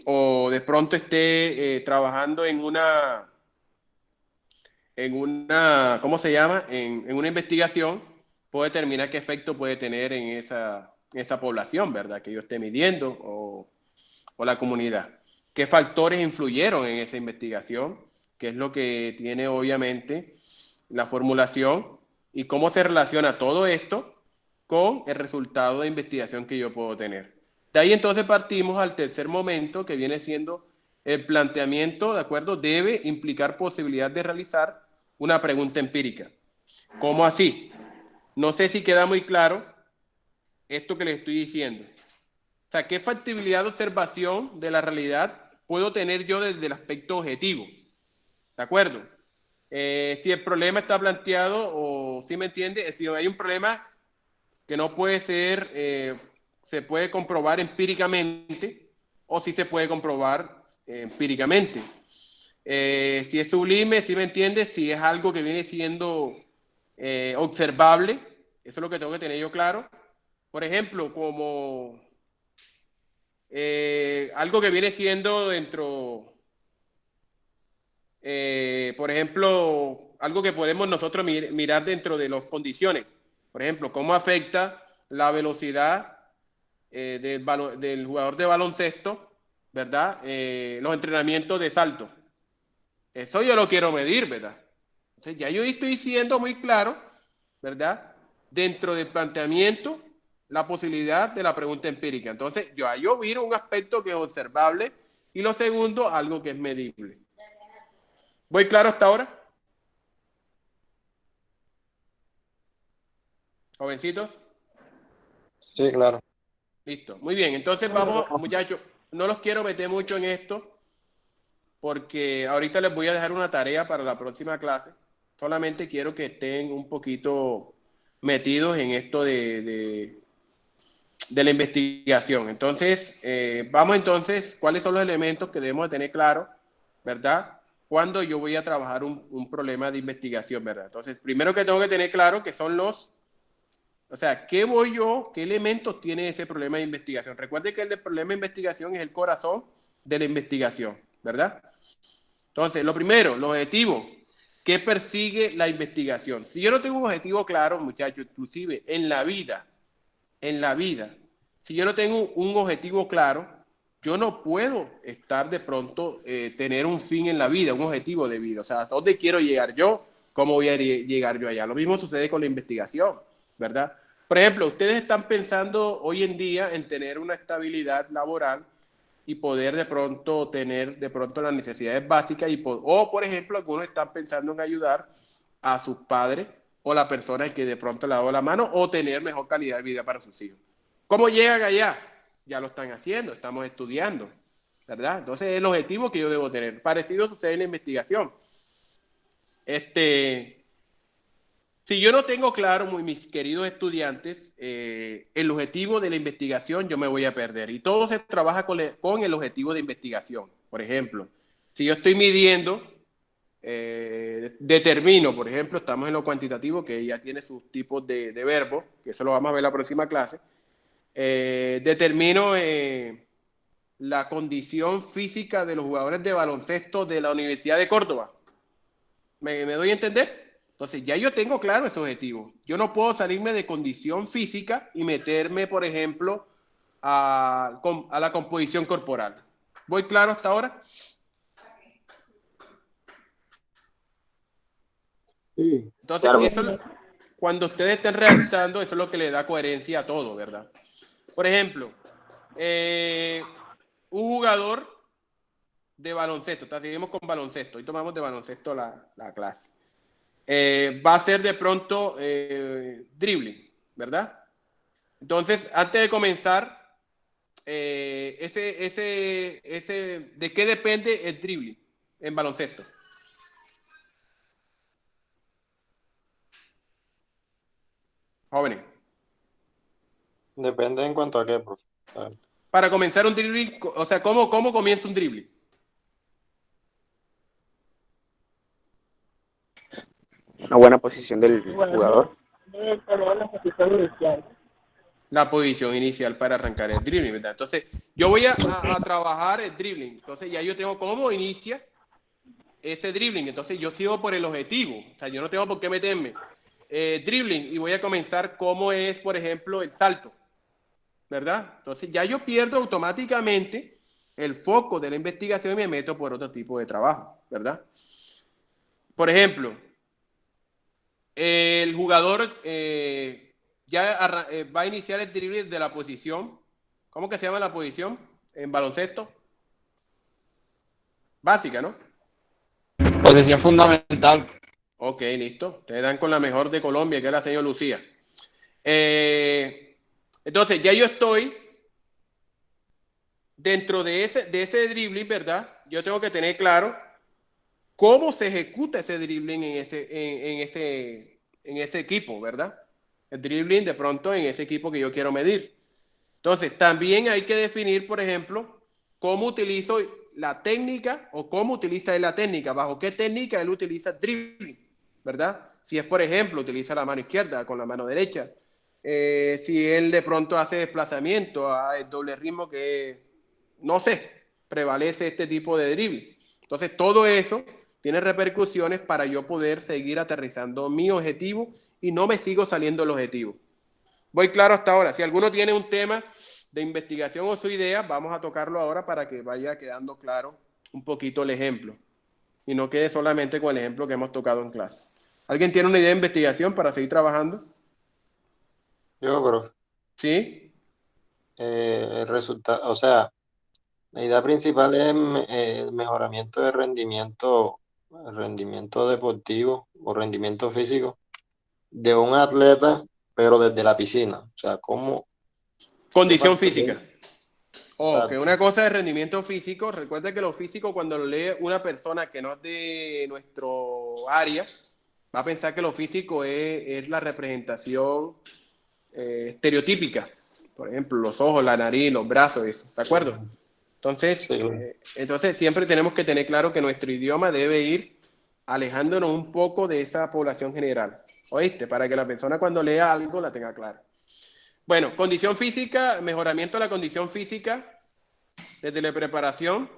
o de pronto esté trabajando ¿cómo se llama? En una investigación, puedo determinar qué efecto puede tener en esa población, ¿verdad? Que yo esté midiendo o la comunidad. ¿Qué factores influyeron en esa investigación? ¿Qué es lo que tiene obviamente la formulación? ¿Y cómo se relaciona todo esto con el resultado de investigación que yo puedo tener? De ahí entonces partimos al tercer momento, que viene siendo el planteamiento, ¿de acuerdo? Debe implicar posibilidad de realizar una pregunta empírica. ¿Cómo así? No sé si queda muy claro esto que les estoy diciendo. O sea, ¿qué factibilidad de observación de la realidad puedo tener yo desde el aspecto objetivo? ¿De acuerdo? Si el problema está planteado, o si me entiende, si hay un problema que no puede ser, se puede comprobar empíricamente, o si se puede comprobar empíricamente. Si es sublime, si me entiende, si es algo que viene siendo observable, eso es lo que tengo que tener yo claro. Por ejemplo, como algo que viene siendo dentro, por ejemplo, algo que podemos nosotros mirar dentro de las condiciones. Por ejemplo, cómo afecta la velocidad del jugador de baloncesto, ¿verdad? Los entrenamientos de salto. Eso yo lo quiero medir, ¿verdad? Entonces ya yo estoy diciendo muy claro, ¿verdad? Dentro del planteamiento, la posibilidad de la pregunta empírica. Entonces yo miro un aspecto que es observable y lo segundo, algo que es medible. ¿Voy claro hasta ahora? Jovencitos. Sí, claro. Listo. Muy bien. Entonces vamos, muchachos, no los quiero meter mucho en esto porque ahorita les voy a dejar una tarea para la próxima clase. Solamente quiero que estén un poquito metidos en esto de la investigación. Entonces, vamos entonces, ¿cuáles son los elementos que debemos de tener claro, verdad? Cuando yo voy a trabajar un problema de investigación, ¿verdad? Entonces, primero que tengo que tener claro que son o sea, ¿qué elementos tiene ese problema de investigación? Recuerde que el problema de investigación es el corazón de la investigación, ¿verdad? Entonces, lo primero, los objetivos. ¿Qué persigue la investigación? Si yo no tengo un objetivo claro, muchachos, inclusive en la vida, si yo no tengo un objetivo claro, yo no puedo estar de pronto, tener un fin en la vida, un objetivo de vida. O sea, ¿a dónde quiero llegar yo? ¿Cómo voy a llegar yo allá? Lo mismo sucede con la investigación, ¿verdad? Por ejemplo, ustedes están pensando hoy en día en tener una estabilidad laboral y poder de pronto tener de pronto las necesidades básicas o por ejemplo algunos están pensando en ayudar a sus padres o la persona que de pronto le ha dado la mano o tener mejor calidad de vida para sus hijos. ¿Cómo llegan allá? Ya lo están haciendo, estamos estudiando, ¿verdad? Entonces es el objetivo que yo debo tener. Parecido sucede en la investigación. Si yo no tengo claro, mis queridos estudiantes, el objetivo de la investigación, yo me voy a perder. Y todo se trabaja con el objetivo de investigación. Por ejemplo, si yo estoy midiendo, determino, por ejemplo, estamos en lo cuantitativo, que ya tiene sus tipos de verbos, que eso lo vamos a ver en la próxima clase. Determino la condición física de los jugadores de baloncesto de la Universidad de Córdoba. ¿Me doy a entender? Entonces, ya yo tengo claro ese objetivo. Yo no puedo salirme de condición física y meterme, por ejemplo, a la composición corporal. ¿Voy claro hasta ahora? Sí, Entonces, cuando ustedes estén redactando, eso es lo que le da coherencia a todo, ¿verdad? Por ejemplo, un jugador de baloncesto, seguimos con baloncesto, hoy tomamos de baloncesto la clase. Va a ser de pronto dribbling, ¿verdad? Entonces, antes de comenzar, ¿de qué depende el dribbling en baloncesto? Jóvenes. depende en cuanto a qué, profe. Para comenzar un dribbling, o sea, ¿cómo comienza un dribbling? Una buena posición del jugador. debe tener la posición inicial. La posición inicial para arrancar el dribbling, ¿verdad? Entonces, yo voy a trabajar el dribbling. Entonces, ya yo tengo cómo inicia ese dribbling. Entonces, yo sigo por el objetivo. O sea, yo no tengo por qué meterme. Dribbling y voy a comenzar cómo es, por ejemplo, el salto, ¿verdad? Entonces, ya yo pierdo automáticamente el foco de la investigación y me meto por otro tipo de trabajo, ¿verdad? Por ejemplo, el jugador va a iniciar el dribbling de la posición. ¿Cómo que se llama la posición en baloncesto? Básica, ¿no? Posición fundamental. Ok, listo. Ustedes dan con la mejor de Colombia, que es la señora Lucía. Entonces, ya yo estoy dentro de ese dribbling, ¿verdad? Yo tengo que tener claro cómo se ejecuta ese dribbling en ese equipo, ¿verdad? El dribbling de pronto en ese equipo que yo quiero medir. Entonces, también hay que definir, por ejemplo, cómo utilizo la técnica o cómo utiliza él la técnica, bajo qué técnica él utiliza dribbling, ¿verdad? Si es, por ejemplo, utiliza la mano izquierda con la mano derecha, si él de pronto hace desplazamiento a el doble ritmo que, no sé, prevalece este tipo de dribbling. Entonces, todo eso tiene repercusiones para yo poder seguir aterrizando mi objetivo y no me sigo saliendo del objetivo. Voy claro hasta ahora. Si alguno tiene un tema de investigación o su idea, vamos a tocarlo ahora para que vaya quedando claro un poquito el ejemplo y no quede solamente con el ejemplo que hemos tocado en clase. ¿Alguien tiene una idea de investigación para seguir trabajando? Yo, profe, ¿Sí? el resultado, o sea, la idea principal es el mejoramiento de rendimiento, el rendimiento deportivo o rendimiento físico de un atleta, pero desde la piscina. O sea, qué Condición factores. física. Oh, que Exacto. una cosa es rendimiento físico. Recuerda que lo físico, cuando lo lee una persona que no es de nuestro área, va a pensar que lo físico es la representación estereotípica. Por ejemplo, los ojos, la nariz, los brazos, eso. ¿De acuerdo? Entonces, Sí, claro. entonces siempre tenemos que tener claro que nuestro idioma debe ir alejándonos un poco de esa población general. ¿Oíste? Para que la persona cuando lea algo la tenga clara. Bueno, condición física, mejoramiento de la condición física desde la preparación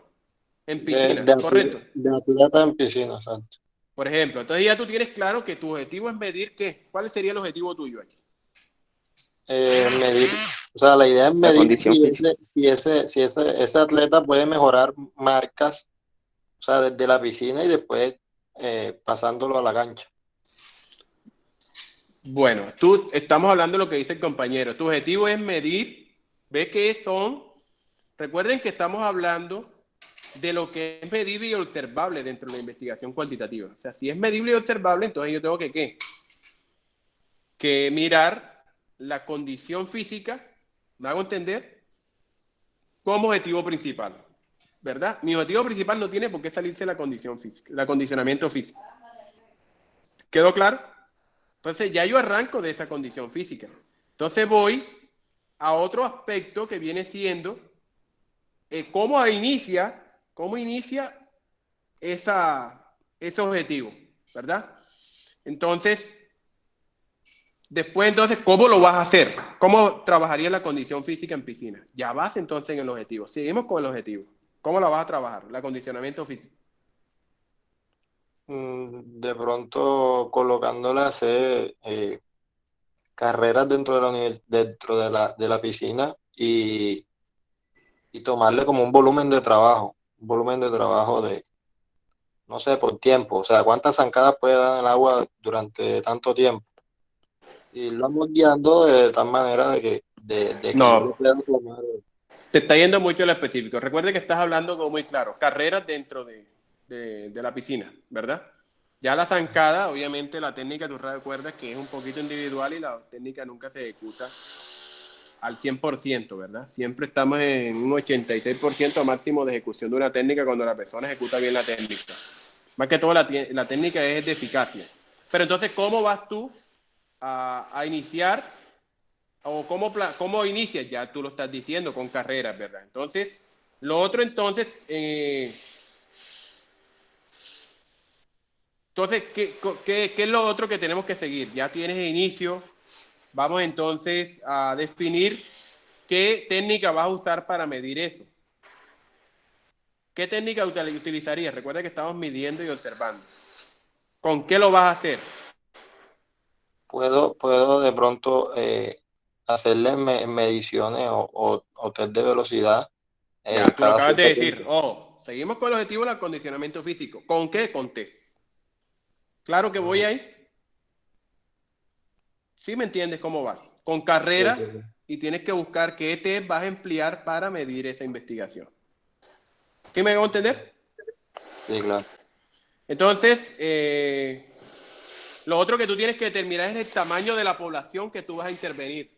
en piscina, ¿correcto? De atleta en piscina, exacto. Por ejemplo, entonces ya tú tienes claro que tu objetivo es medir qué. ¿Cuál sería el objetivo tuyo aquí? Medir, o sea, la idea es La medir condición física. ese atleta puede mejorar marcas, o sea, desde la piscina y después pasándolo a la cancha. Bueno, estamos hablando de lo que dice el compañero. Tu objetivo es medir, ve qué son. Recuerden que estamos hablando de lo que es medible y observable dentro de la investigación cuantitativa. O sea, si es medible y observable, entonces yo tengo que ¿qué? Que mirar la condición física, ¿me hago entender? Como objetivo principal, ¿verdad? Mi objetivo principal no tiene por qué salirse la condición física, el acondicionamiento físico. ¿Quedó claro? Entonces ya yo arranco de esa condición física. Entonces voy a otro aspecto que viene siendo cómo inicia ese objetivo, ¿verdad? Entonces, después entonces, ¿cómo lo vas a hacer? ¿Cómo trabajaría la condición física en piscina? Ya vas entonces en el objetivo. Seguimos con el objetivo. ¿Cómo la vas a trabajar? El acondicionamiento físico. De pronto colocándola a hacer carreras dentro de de la piscina y tomarle como un volumen de trabajo de, no sé, por tiempo, o sea, cuántas zancadas puede dar en el agua durante tanto tiempo. Y lo vamos guiando de tal manera de que yo lo No, pueda tomar. te está yendo mucho lo específico. Recuerde que estás hablando como muy claro, carreras dentro de la piscina, ¿verdad? Ya la zancada, obviamente la técnica, tú recuerdas que es un poquito individual y la técnica nunca se ejecuta al 100%, ¿verdad? Siempre estamos en un 86% máximo de ejecución de una técnica cuando la persona ejecuta bien la técnica. Más que todo la técnica es de eficacia. Pero entonces, ¿cómo vas tú a iniciar o cómo inicias? Ya tú lo estás diciendo con carreras, ¿verdad? Entonces, lo otro entonces, Entonces, ¿qué es lo otro que tenemos que seguir? Ya tienes el inicio. Vamos entonces a definir qué técnica vas a usar para medir eso. ¿Qué técnica utilizarías? Recuerda que estamos midiendo y observando. ¿Con qué lo vas a hacer? Puedo de pronto hacerle mediciones o test de velocidad Ya, tú lo cada acabas de cierto decir. tiempo. Ojo, seguimos con el objetivo del acondicionamiento físico. ¿Con qué? Con test. Claro que voy Ujú. ahí. ¿Sí me entiendes cómo vas? Con Sí, sí, carrera sí. y tienes que buscar qué test vas a emplear para medir esa investigación. ¿Sí me hago entender? Sí, claro. Entonces, lo otro que tú tienes que determinar es el tamaño de la población que tú vas a intervenir.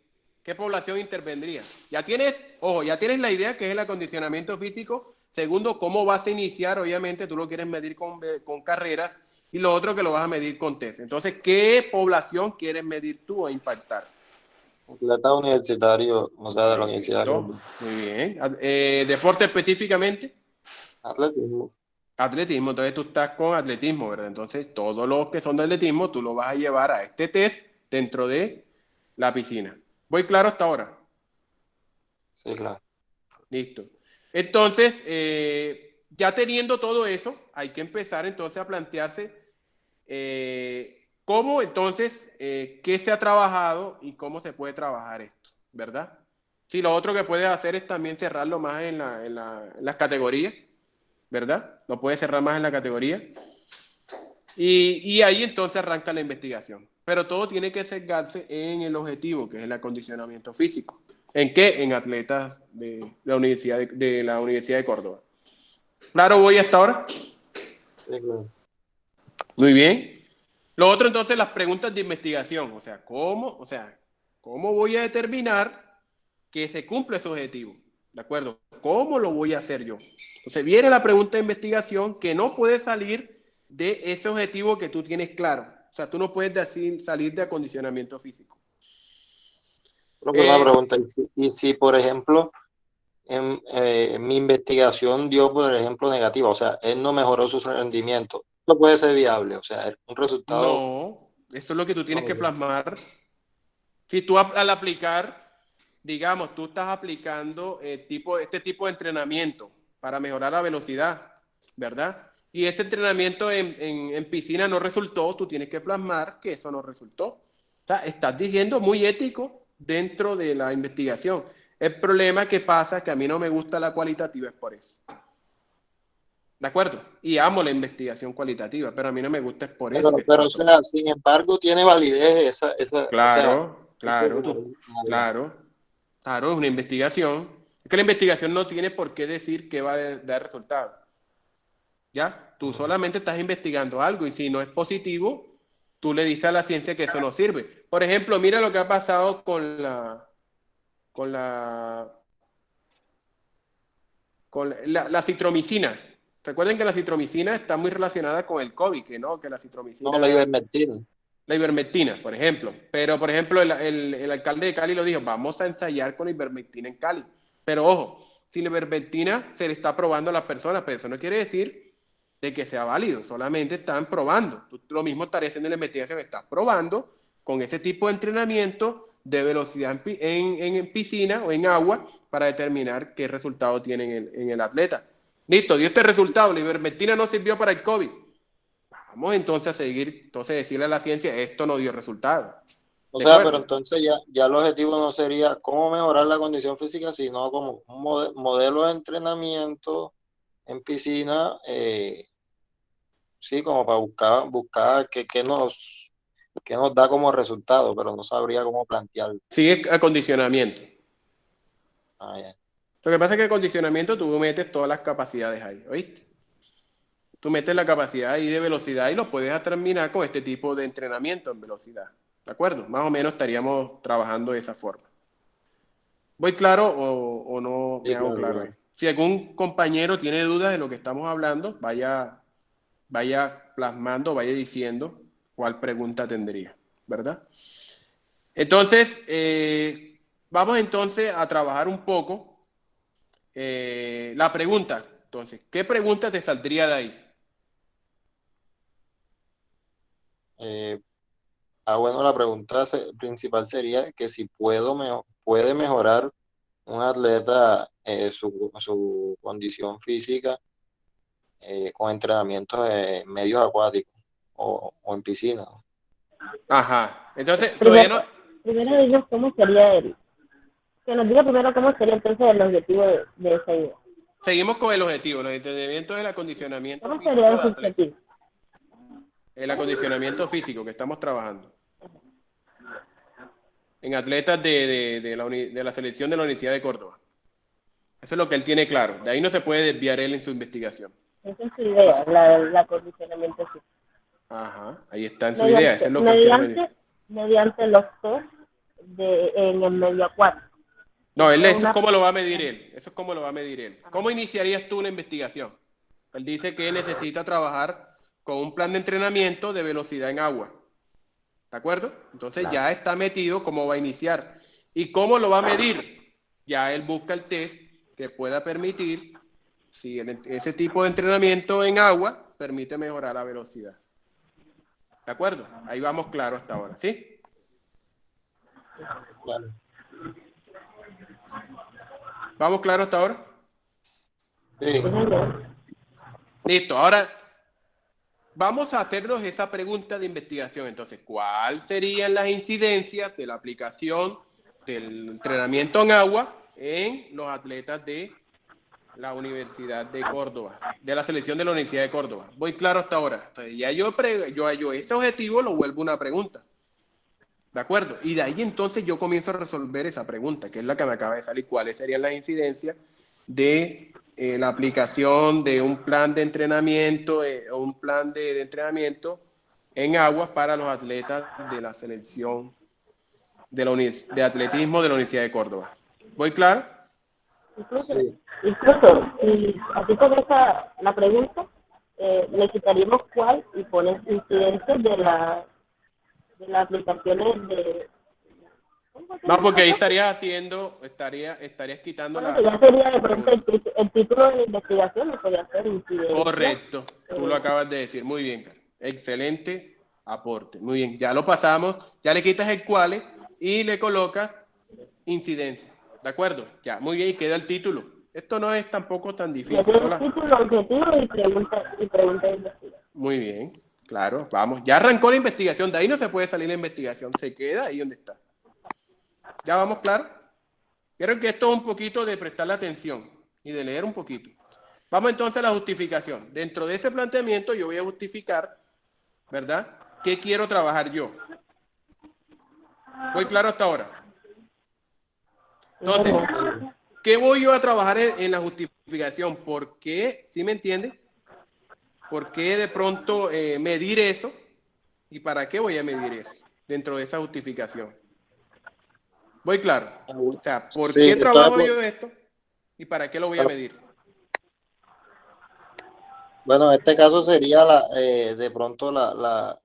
¿Qué población intervendría? Ojo, ya tienes la idea que es el acondicionamiento físico. Segundo, cómo vas a iniciar, obviamente tú lo quieres medir con carreras. Y lo otro que lo vas a medir con test. Entonces, ¿qué población quieres medir tú o impactar? Atleta universitario, o sea, de la universidad. Perfecto, muy bien. ¿Deporte específicamente? Atletismo. Atletismo, entonces tú estás con atletismo, ¿verdad? Entonces todos los que son de atletismo, tú lo vas a llevar a este test dentro de la piscina. ¿Voy claro hasta ahora? Sí, claro. Listo. Entonces, ya teniendo todo eso, hay que empezar entonces a plantearse cómo entonces, qué se ha trabajado y cómo se puede trabajar esto, ¿verdad? Sí, lo otro que puedes hacer es también cerrarlo más en las categorías, ¿verdad? Lo puedes cerrar más en la categoría. Y ahí entonces arranca la investigación. Pero todo tiene que sesgarse en el objetivo, que es el acondicionamiento físico. ¿En qué? En atletas de la Universidad de Córdoba. Claro, voy hasta ahora. Sí, claro. Muy bien. Lo otro entonces, las preguntas de investigación. ¿Cómo voy a determinar que se cumple ese objetivo? ¿De acuerdo? ¿Cómo lo voy a hacer yo? Entonces viene la pregunta de investigación que no puede salir de ese objetivo que tú tienes claro. O sea, tú no puedes salir de acondicionamiento físico. Pero una Eh, pregunta, y si, por ejemplo, mi investigación dio, por ejemplo, negativa, o sea, él no mejoró su rendimiento, no puede ser viable, o sea, un resultado. no, eso es lo que tú tienes que No, plasmar. Si tú al aplicar, digamos, tú estás aplicando este tipo de entrenamiento para mejorar la velocidad, ¿verdad? Y ese entrenamiento en piscina no resultó, tú tienes que plasmar que eso no resultó. O sea, estás diciendo muy ético dentro de la investigación. El problema que pasa es que a mí no me gusta la cualitativa, es por eso. ¿De acuerdo? Y amo la investigación cualitativa, pero a mí no me gusta es por eso que pero, está o todo. sea, sin embargo, tiene validez o sea, Claro, claro, claro, claro, es una investigación. Es que la investigación no tiene por qué decir que va a dar resultado. ¿Ya? Tú solamente estás investigando algo y si no es positivo, tú le dices a la ciencia que eso no sirve. Por ejemplo, mira lo que ha pasado con la, la citromicina. Recuerden que la citromicina está muy relacionada con el COVID, que no, que la no la citromicina. ivermectina. La ivermectina, por ejemplo. Pero, por ejemplo, el alcalde de Cali lo dijo, vamos a ensayar con ivermectina en Cali. Pero ojo, si la ivermectina se le está probando a las personas, pero eso no quiere decir de que sea válido, solamente están probando. Tú lo mismo estarías haciendo en la investigación, estás probando con ese tipo de entrenamiento de velocidad en piscina o en agua para determinar qué resultado tiene en el atleta. Listo, dio este resultado, la ivermectina no sirvió para el COVID. Vamos entonces a seguir, entonces decirle a la ciencia, esto no dio resultado. O ¿De sea, pero acuerdo? entonces ya el objetivo no sería cómo mejorar la condición física, sino como un modelo de entrenamiento en piscina, sí, como para buscar qué nos da como resultado, pero no sabría cómo plantearlo. Sigue acondicionamiento. Ah, ya. Lo que pasa es que acondicionamiento tú metes todas las capacidades ahí, ¿oíste? Tú metes la capacidad ahí de velocidad y lo puedes terminar con este tipo de entrenamiento en velocidad. ¿De acuerdo? Más o menos estaríamos trabajando de esa forma. ¿Voy claro o no me Sí, hago claro, claro ahí? claro. Si algún compañero tiene dudas de lo que estamos hablando, vaya plasmando, vaya diciendo cuál pregunta tendría, ¿verdad? Entonces, vamos entonces a trabajar un poco la pregunta. Entonces, ¿qué pregunta te saldría de ahí? bueno, la pregunta principal sería que si puede mejorar un atleta su condición física con entrenamientos en medios acuáticos o en piscina, ¿no? Ajá. Entonces, todavía no. Primero Sí. dinos cómo sería que nos diga primero cómo sería entonces el objetivo de esa idea. Seguimos con el objetivo, los entrenamientos del acondicionamiento ¿Cómo sería físico el de atletas. objetivo? El acondicionamiento físico que estamos trabajando. En atletas de la selección de la Universidad de Córdoba. Eso es lo que él tiene claro. De ahí no se puede desviar él en su investigación. Esa es su idea, Entonces, la acondicionamiento físico. ajá, ahí está en su idea. Eso es lo que él quiere medir. Mediante los test en el medio acuático. No, eso es Una... cómo lo va a medir él. Eso es cómo lo va a medir él. ¿Cómo iniciarías tú una investigación? Él dice que necesita trabajar con un plan de entrenamiento de velocidad en agua. ¿De acuerdo? Entonces ya está metido cómo va a iniciar. ¿Y cómo lo va a medir? Ya él busca el test que pueda permitir, si ese tipo de entrenamiento en agua permite mejorar la velocidad. ¿De acuerdo? Ahí vamos claro hasta ahora, ¿sí? Claro. ¿Vamos claro hasta ahora? Sí. Listo, ahora vamos a hacernos esa pregunta de investigación. Entonces, ¿cuáles serían las incidencias de la aplicación del entrenamiento en agua en los atletas de la Universidad de Córdoba, de la selección de la Universidad de Córdoba? Voy claro hasta ahora. Entonces, ya yo ese objetivo lo vuelvo una pregunta. ¿De acuerdo? Y de ahí entonces yo comienzo a resolver esa pregunta, que es la que me acaba de salir. ¿Cuáles serían las incidencias de la aplicación de un plan de entrenamiento o un plan de entrenamiento en aguas para los atletas de la selección de atletismo de la Universidad de Córdoba? ¿Voy claro? Incluso, Sí. si a ti te gusta la pregunta, le quitaríamos cuál y pones incidencias de las aplicaciones de... No, porque ahí estarías quitando Bueno, ya sería de pronto el título de la investigación, lo podría hacer incidencia. Correcto, tú lo acabas de decir. Muy bien, Carlos. Excelente aporte. Muy bien, ya lo pasamos. Ya le quitas el cuál y le colocas incidencia. ¿De acuerdo? Ya, muy bien, y queda el título. Esto no es tampoco tan difícil. El título, objetivo y pregunta de investigación. Muy bien, claro, vamos. Ya arrancó la investigación, de ahí no se puede salir la investigación, se queda ahí donde está. ¿Ya vamos claro? Quiero que esto es un poquito de prestarle atención y de leer un poquito. Vamos entonces a la justificación. Dentro de ese planteamiento yo voy a justificar, ¿verdad? ¿Qué quiero trabajar yo? ¿Voy claro hasta ahora? Entonces, ¿qué voy yo a trabajar en la justificación? ¿Por qué? ¿Sí me entiende? ¿Por qué de pronto medir eso? ¿Y para qué voy a medir eso dentro de esa justificación? ¿Voy claro? O sea, ¿por Sí, qué trabajo yo esto? ¿Y para qué lo voy a medir? Bueno, en este caso sería de pronto la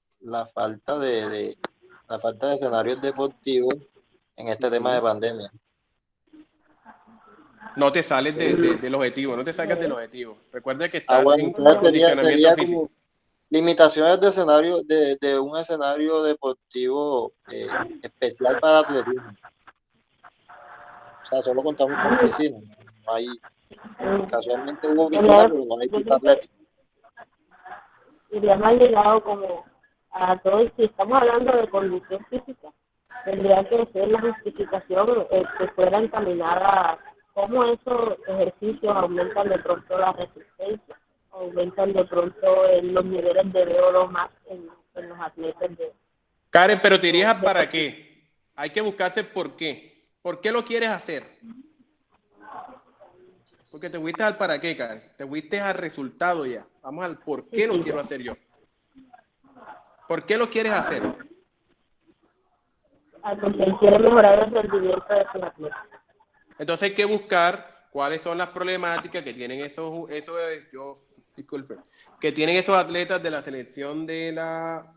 falta la falta de escenarios deportivos en este tema de pandemia. No te sales del objetivo, no te salgas del objetivo. Recuerda que estás Bueno, en entonces condicionamiento sería físico. como limitaciones de escenario, de un escenario deportivo especial para atletismo. O sea, solo contamos con piscina. No hay, casualmente hubo piscina, pero no hay pista atlética. Iría más ligado como a todo, si estamos hablando de condición física, tendría que ser la justificación que fuera encaminada a cómo esos ejercicios aumentan de pronto la resistencia, aumentan de pronto los niveles de VO2 más en los atletas de... Karen, pero te irías a para qué. Hay que buscarse por qué. ¿Por qué lo quieres hacer? Porque te fuiste al para qué, Karen. Te fuiste al resultado ya. Vamos al por qué lo quiero hacer yo. ¿Por qué lo quieres hacer? Porque quiere mejorar el rendimiento de sus atletas. Entonces hay que buscar cuáles son las problemáticas que tienen que tienen esos atletas de la selección de la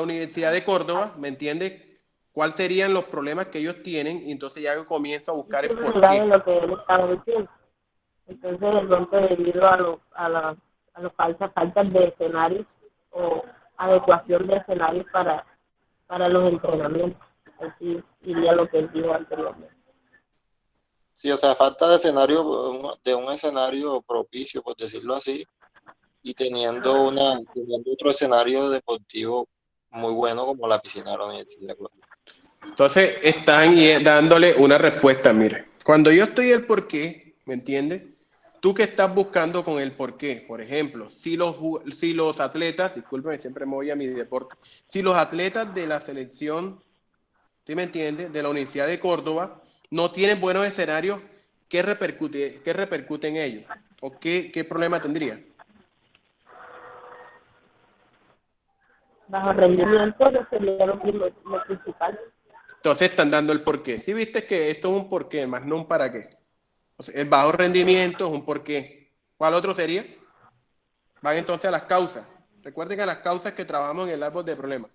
Universidad de Córdoba, ¿me entiendes? ¿Cuáles serían los problemas que ellos tienen? Y entonces ya comienzo a buscar el por qué. Lo que él estaba diciendo. Entonces, de pronto, debido a las faltas de escenarios o adecuación de escenarios para los entrenamientos. Así iría lo que él dijo anteriormente. Sí, o sea, falta de escenario, de un escenario propicio, por decirlo así, y teniendo otro escenario deportivo muy bueno como la piscina de la universidad. Claro. Entonces, están dándole una respuesta, mire. Cuando yo estoy el por qué, ¿me entiendes? Tú que estás buscando con el por qué, por ejemplo, si los atletas, discúlpeme, siempre me voy a mi deporte, si los atletas de la selección, ¿sí me entiendes?, de la Universidad de Córdoba, no tienen buenos escenarios, qué repercute en ellos? ¿O qué problema tendría? Bajo rendimiento, eso sería lo principal. Entonces están dando el por qué. Si viste que esto es un por qué, más no un para qué. O sea, el bajo rendimiento es un por qué. ¿Cuál otro sería? Van entonces a las causas. Recuerden que las causas que trabajamos en el árbol de problemas.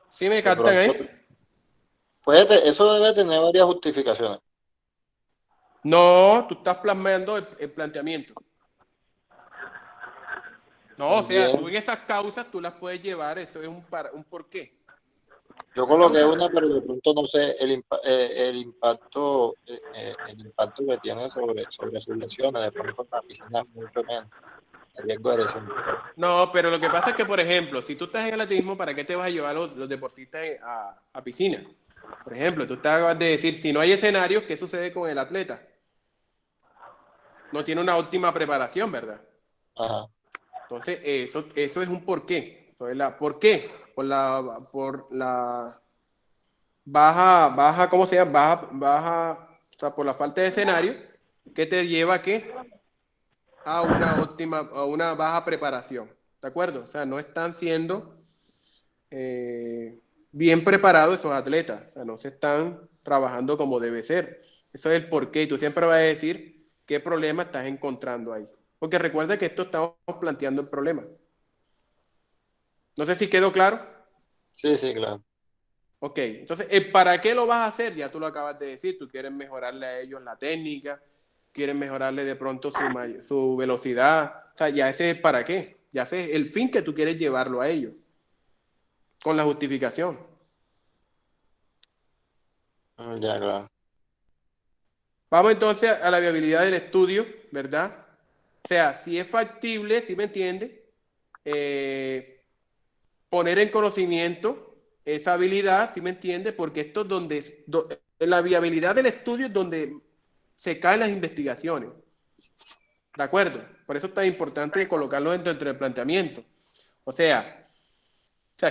¿Sí me De captan pronto, ahí? eso debe tener varias justificaciones. No, tú estás plasmando el planteamiento. No, o sea, tú También en esas causas tú las puedes llevar, eso es un por qué. yo Una coloqué causa. una, pero de pronto no sé el impacto que tiene sobre sus lesiones. De pronto en la piscina es mucho menos. El riesgo de lesión. No, pero lo que pasa es que, por ejemplo, si tú estás en el atletismo, ¿para qué te vas a llevar los deportistas a piscina? Por ejemplo, tú acabas de decir, si no hay escenarios, ¿qué sucede con el atleta? No tiene una óptima preparación, ¿verdad? Ajá. Entonces, eso es un porqué. Entonces, ¿por qué? Por la baja, ¿cómo se llama? O sea, por la falta de escenario, que te lleva a qué? A una baja preparación. ¿De acuerdo? O sea, no están siendo bien preparados esos atletas. O sea, no se están trabajando como debe ser. Eso es el porqué. Y tú siempre vas a decir qué problema estás encontrando ahí. Porque recuerda que esto estamos planteando el problema. No sé si quedó claro. Sí, sí, claro. Ok, entonces, ¿para qué lo vas a hacer? Ya tú lo acabas de decir, tú quieres mejorarle a ellos la técnica, quieres mejorarle de pronto su velocidad, o sea, ya ese es para qué, ya ese es el fin que tú quieres llevarlo a ellos, con la justificación. Ya, claro. Vamos entonces a la viabilidad del estudio, ¿verdad? O sea, si es factible, si me entiende, poner en conocimiento esa habilidad, si me entiende, porque esto es la viabilidad del estudio es donde se caen las investigaciones. ¿De acuerdo? Por eso es tan importante colocarlo dentro del planteamiento.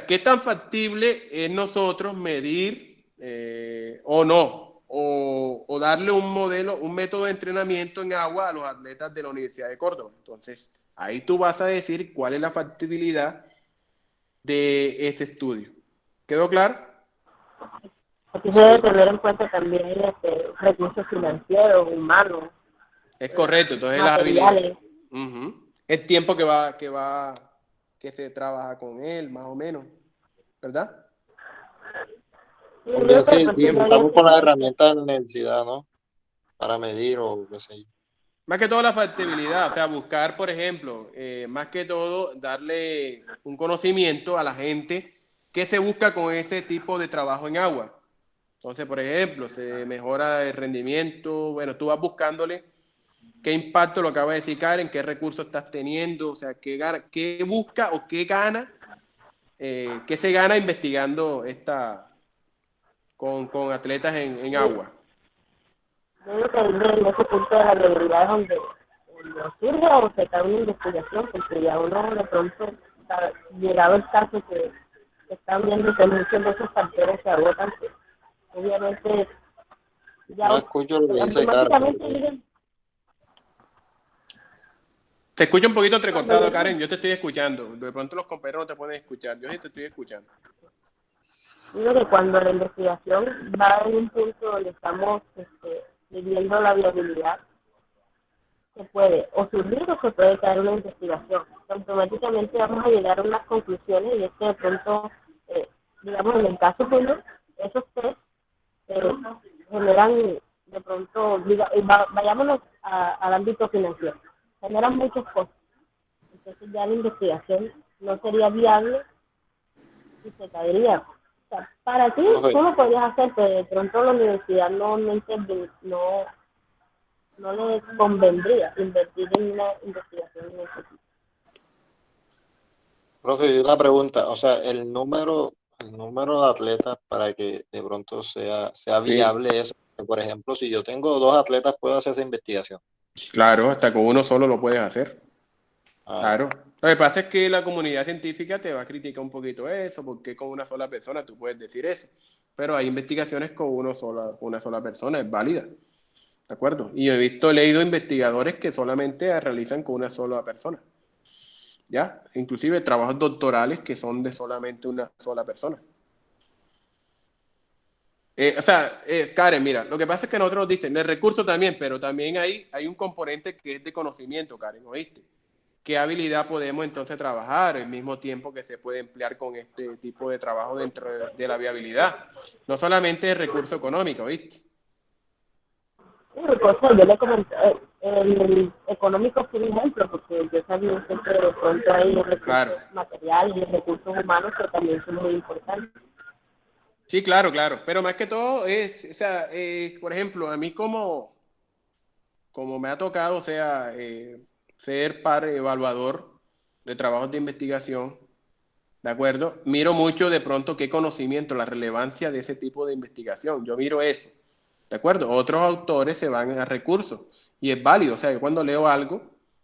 ¿Qué tan factible es nosotros medir o no? O darle un modelo, un método de entrenamiento en agua a los atletas de la Universidad de Córdoba. Entonces, ahí tú vas a decir cuál es la factibilidad de ese estudio. ¿Quedó claro? Aquí se debe Sí. tener en cuenta también recursos financieros, humanos, Es correcto, entonces las habilidades. materiales. El tiempo que se trabaja con él, más o menos, ¿verdad? Sí, yo También creo que de sí, pronto sí, ya había contamos con las estudiado. herramientas de la universidad, ¿no? Para medir o qué sé yo. Más que todo la factibilidad, o sea, buscar, por ejemplo, más que todo, darle un conocimiento a la gente que se busca con ese tipo de trabajo en agua. Entonces, por ejemplo, se mejora el rendimiento, bueno, tú vas buscándole qué impacto, lo acaba de decir Karen, qué recursos estás teniendo, o sea, qué busca o qué gana, qué se gana investigando con atletas en agua. Yo creo que en ese punto de la realidad es donde surge o se cae una investigación, porque ya uno de pronto, llegado el caso que están viendo que muchos de esos factores se agotan, pues, obviamente ya No escucho lo que dice Karen. automáticamente llegan Te escucho un poquito cuando entrecortado, llegan. Karen, yo te estoy escuchando. De pronto los compañeros no te pueden escuchar, yo sí te estoy escuchando. Digo que cuando la investigación va en un punto donde estamos midiendo la viabilidad, se puede o surgir o se puede caer una investigación. Automáticamente vamos a llegar a unas conclusiones y es que de pronto, digamos en el caso uno, esos test eh, generan de pronto, vayámonos al ámbito financiero, generan muchos costos. entonces ya la investigación no sería viable y se caería. O sea, para ti, Profe, tú lo podrías hacer, pero de pronto la universidad no le convendría invertir en una investigación en ese tipo. profe, y una pregunta, o sea, el número de atletas para que de pronto sea Sí, viable eso. Por ejemplo, si yo tengo 2 atletas, puedo hacer esa investigación. claro, hasta con uno solo lo puedes hacer. Ah, Claro. Lo que pasa es que la comunidad científica te va a criticar un poquito eso, porque con una sola persona tú puedes decir eso. Pero hay investigaciones con una sola persona, es válida. ¿De acuerdo? Y yo leído investigadores que solamente realizan con una sola persona. ¿Ya? Inclusive trabajos doctorales que son de solamente una sola persona. Karen, mira, lo que pasa es que nosotros dicen, el recurso también, pero también hay un componente que es de conocimiento, Karen, ¿oíste? ¿Qué habilidad podemos entonces trabajar al mismo tiempo que se puede emplear con este tipo de trabajo dentro de la viabilidad? No solamente el recurso económico, ¿viste? Sí, yo le comenté, el económico fue un ejemplo, porque yo sabía que de pronto hay Claro. recursos materiales y recursos humanos que también son muy importantes. Sí, claro, claro. Pero más que todo es, o sea, por ejemplo, a mí como me ha tocado, o sea, ser par evaluador de trabajos de investigación, ¿de acuerdo? Miro mucho de pronto qué conocimiento, la relevancia de ese tipo de investigación. Yo miro eso, ¿de acuerdo? Otros autores se van a recursos y es válido. O sea, yo cuando leo algo,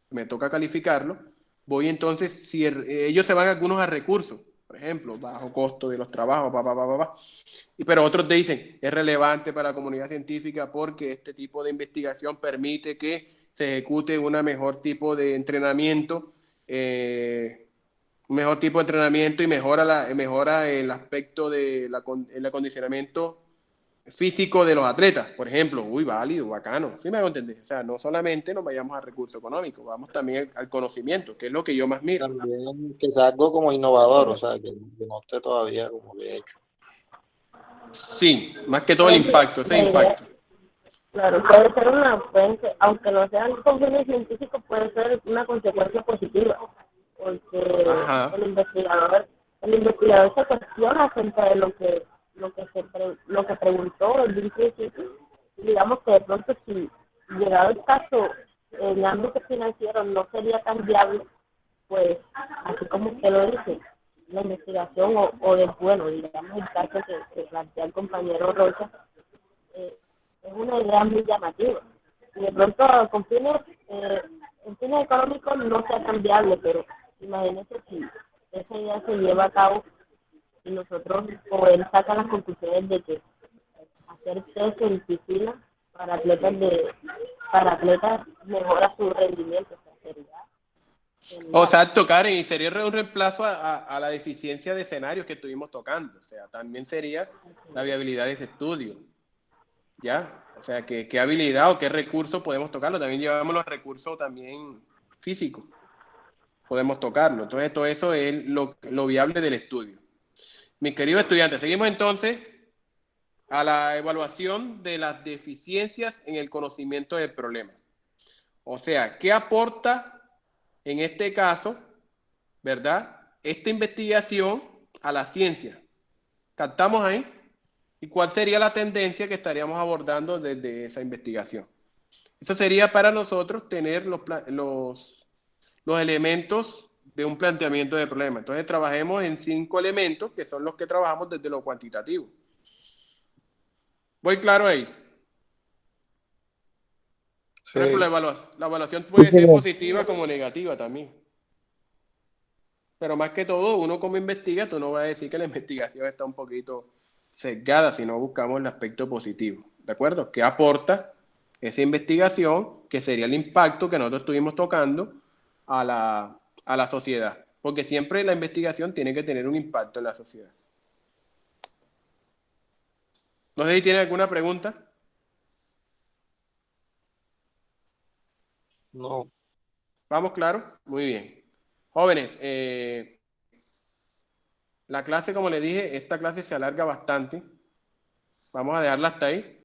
me toca calificarlo, voy entonces, si ellos se van algunos a recursos, por ejemplo, bajo costo de los trabajos, pero otros te dicen, es relevante para la comunidad científica porque este tipo de investigación permite que se ejecute una mejor tipo de entrenamiento, un mejor tipo de entrenamiento y mejora el aspecto el acondicionamiento físico de los atletas, por ejemplo. Uy, válido, bacano, ¿sí me hago entender? O sea, no solamente nos vayamos al recurso económico, vamos también al conocimiento, que es lo que yo más miro. también que sea algo como innovador, o sea, que no esté todavía como que hecho. Sí, más que todo el Pero sí, impacto, ese la idea, impacto. claro, aunque no sean con fines científicos, puede ser una consecuencia positiva, porque Ajá. el investigador se cuestiona acerca de lo que preguntó desde un principio. Digamos que de pronto si llegado el caso en el ámbito financiero no sería tan viable, pues así como usted lo dice, la investigación bueno, digamos el caso que plantea el compañero Rocha, eh, es una idea muy llamativa. Y de pronto en fines económicos no sea tan viable, pero imagínese si esa idea se lleva a cabo y nosotros o él saca las conclusiones de que hacer test en piscina para atletas mejora su rendimiento, o sea, sería genial. Exacto, Karen, y sería un reemplazo a la deficiencia de escenarios que estuvimos tocando. O sea, también sería la viabilidad de ese estudio. ¿Ya? O sea, qué habilidad o qué recurso podemos tocarlo. También llevamos los recursos también físicos. Podemos tocarlo. Entonces, todo eso es lo viable del estudio. Mis queridos estudiantes, seguimos entonces a la evaluación de las deficiencias en el conocimiento del problema. O sea, ¿qué aporta en este caso, verdad, esta investigación a la ciencia? ¿Captamos ahí? ¿Y cuál sería la tendencia que estaríamos abordando desde esa investigación? Eso sería para nosotros tener los elementos de un planteamiento de problema. Entonces trabajemos en 5 elementos que son los que trabajamos desde lo cuantitativo. ¿Voy claro ahí? Por ejemplo, Sí, la evaluación puede ser positiva como negativa también. Pero más que todo, uno como investiga, tú no vas a decir que la investigación está un poquito sesgada, sino buscamos el aspecto positivo. ¿De acuerdo? ¿Qué aporta esa investigación? Que sería el impacto que nosotros estuvimos tocando a la sociedad. Porque siempre la investigación tiene que tener un impacto en la sociedad. No sé si tiene alguna pregunta. no, ¿Vamos claro? Muy bien. Jóvenes, la clase, como les dije, esta clase se alarga bastante. Vamos a dejarla hasta ahí.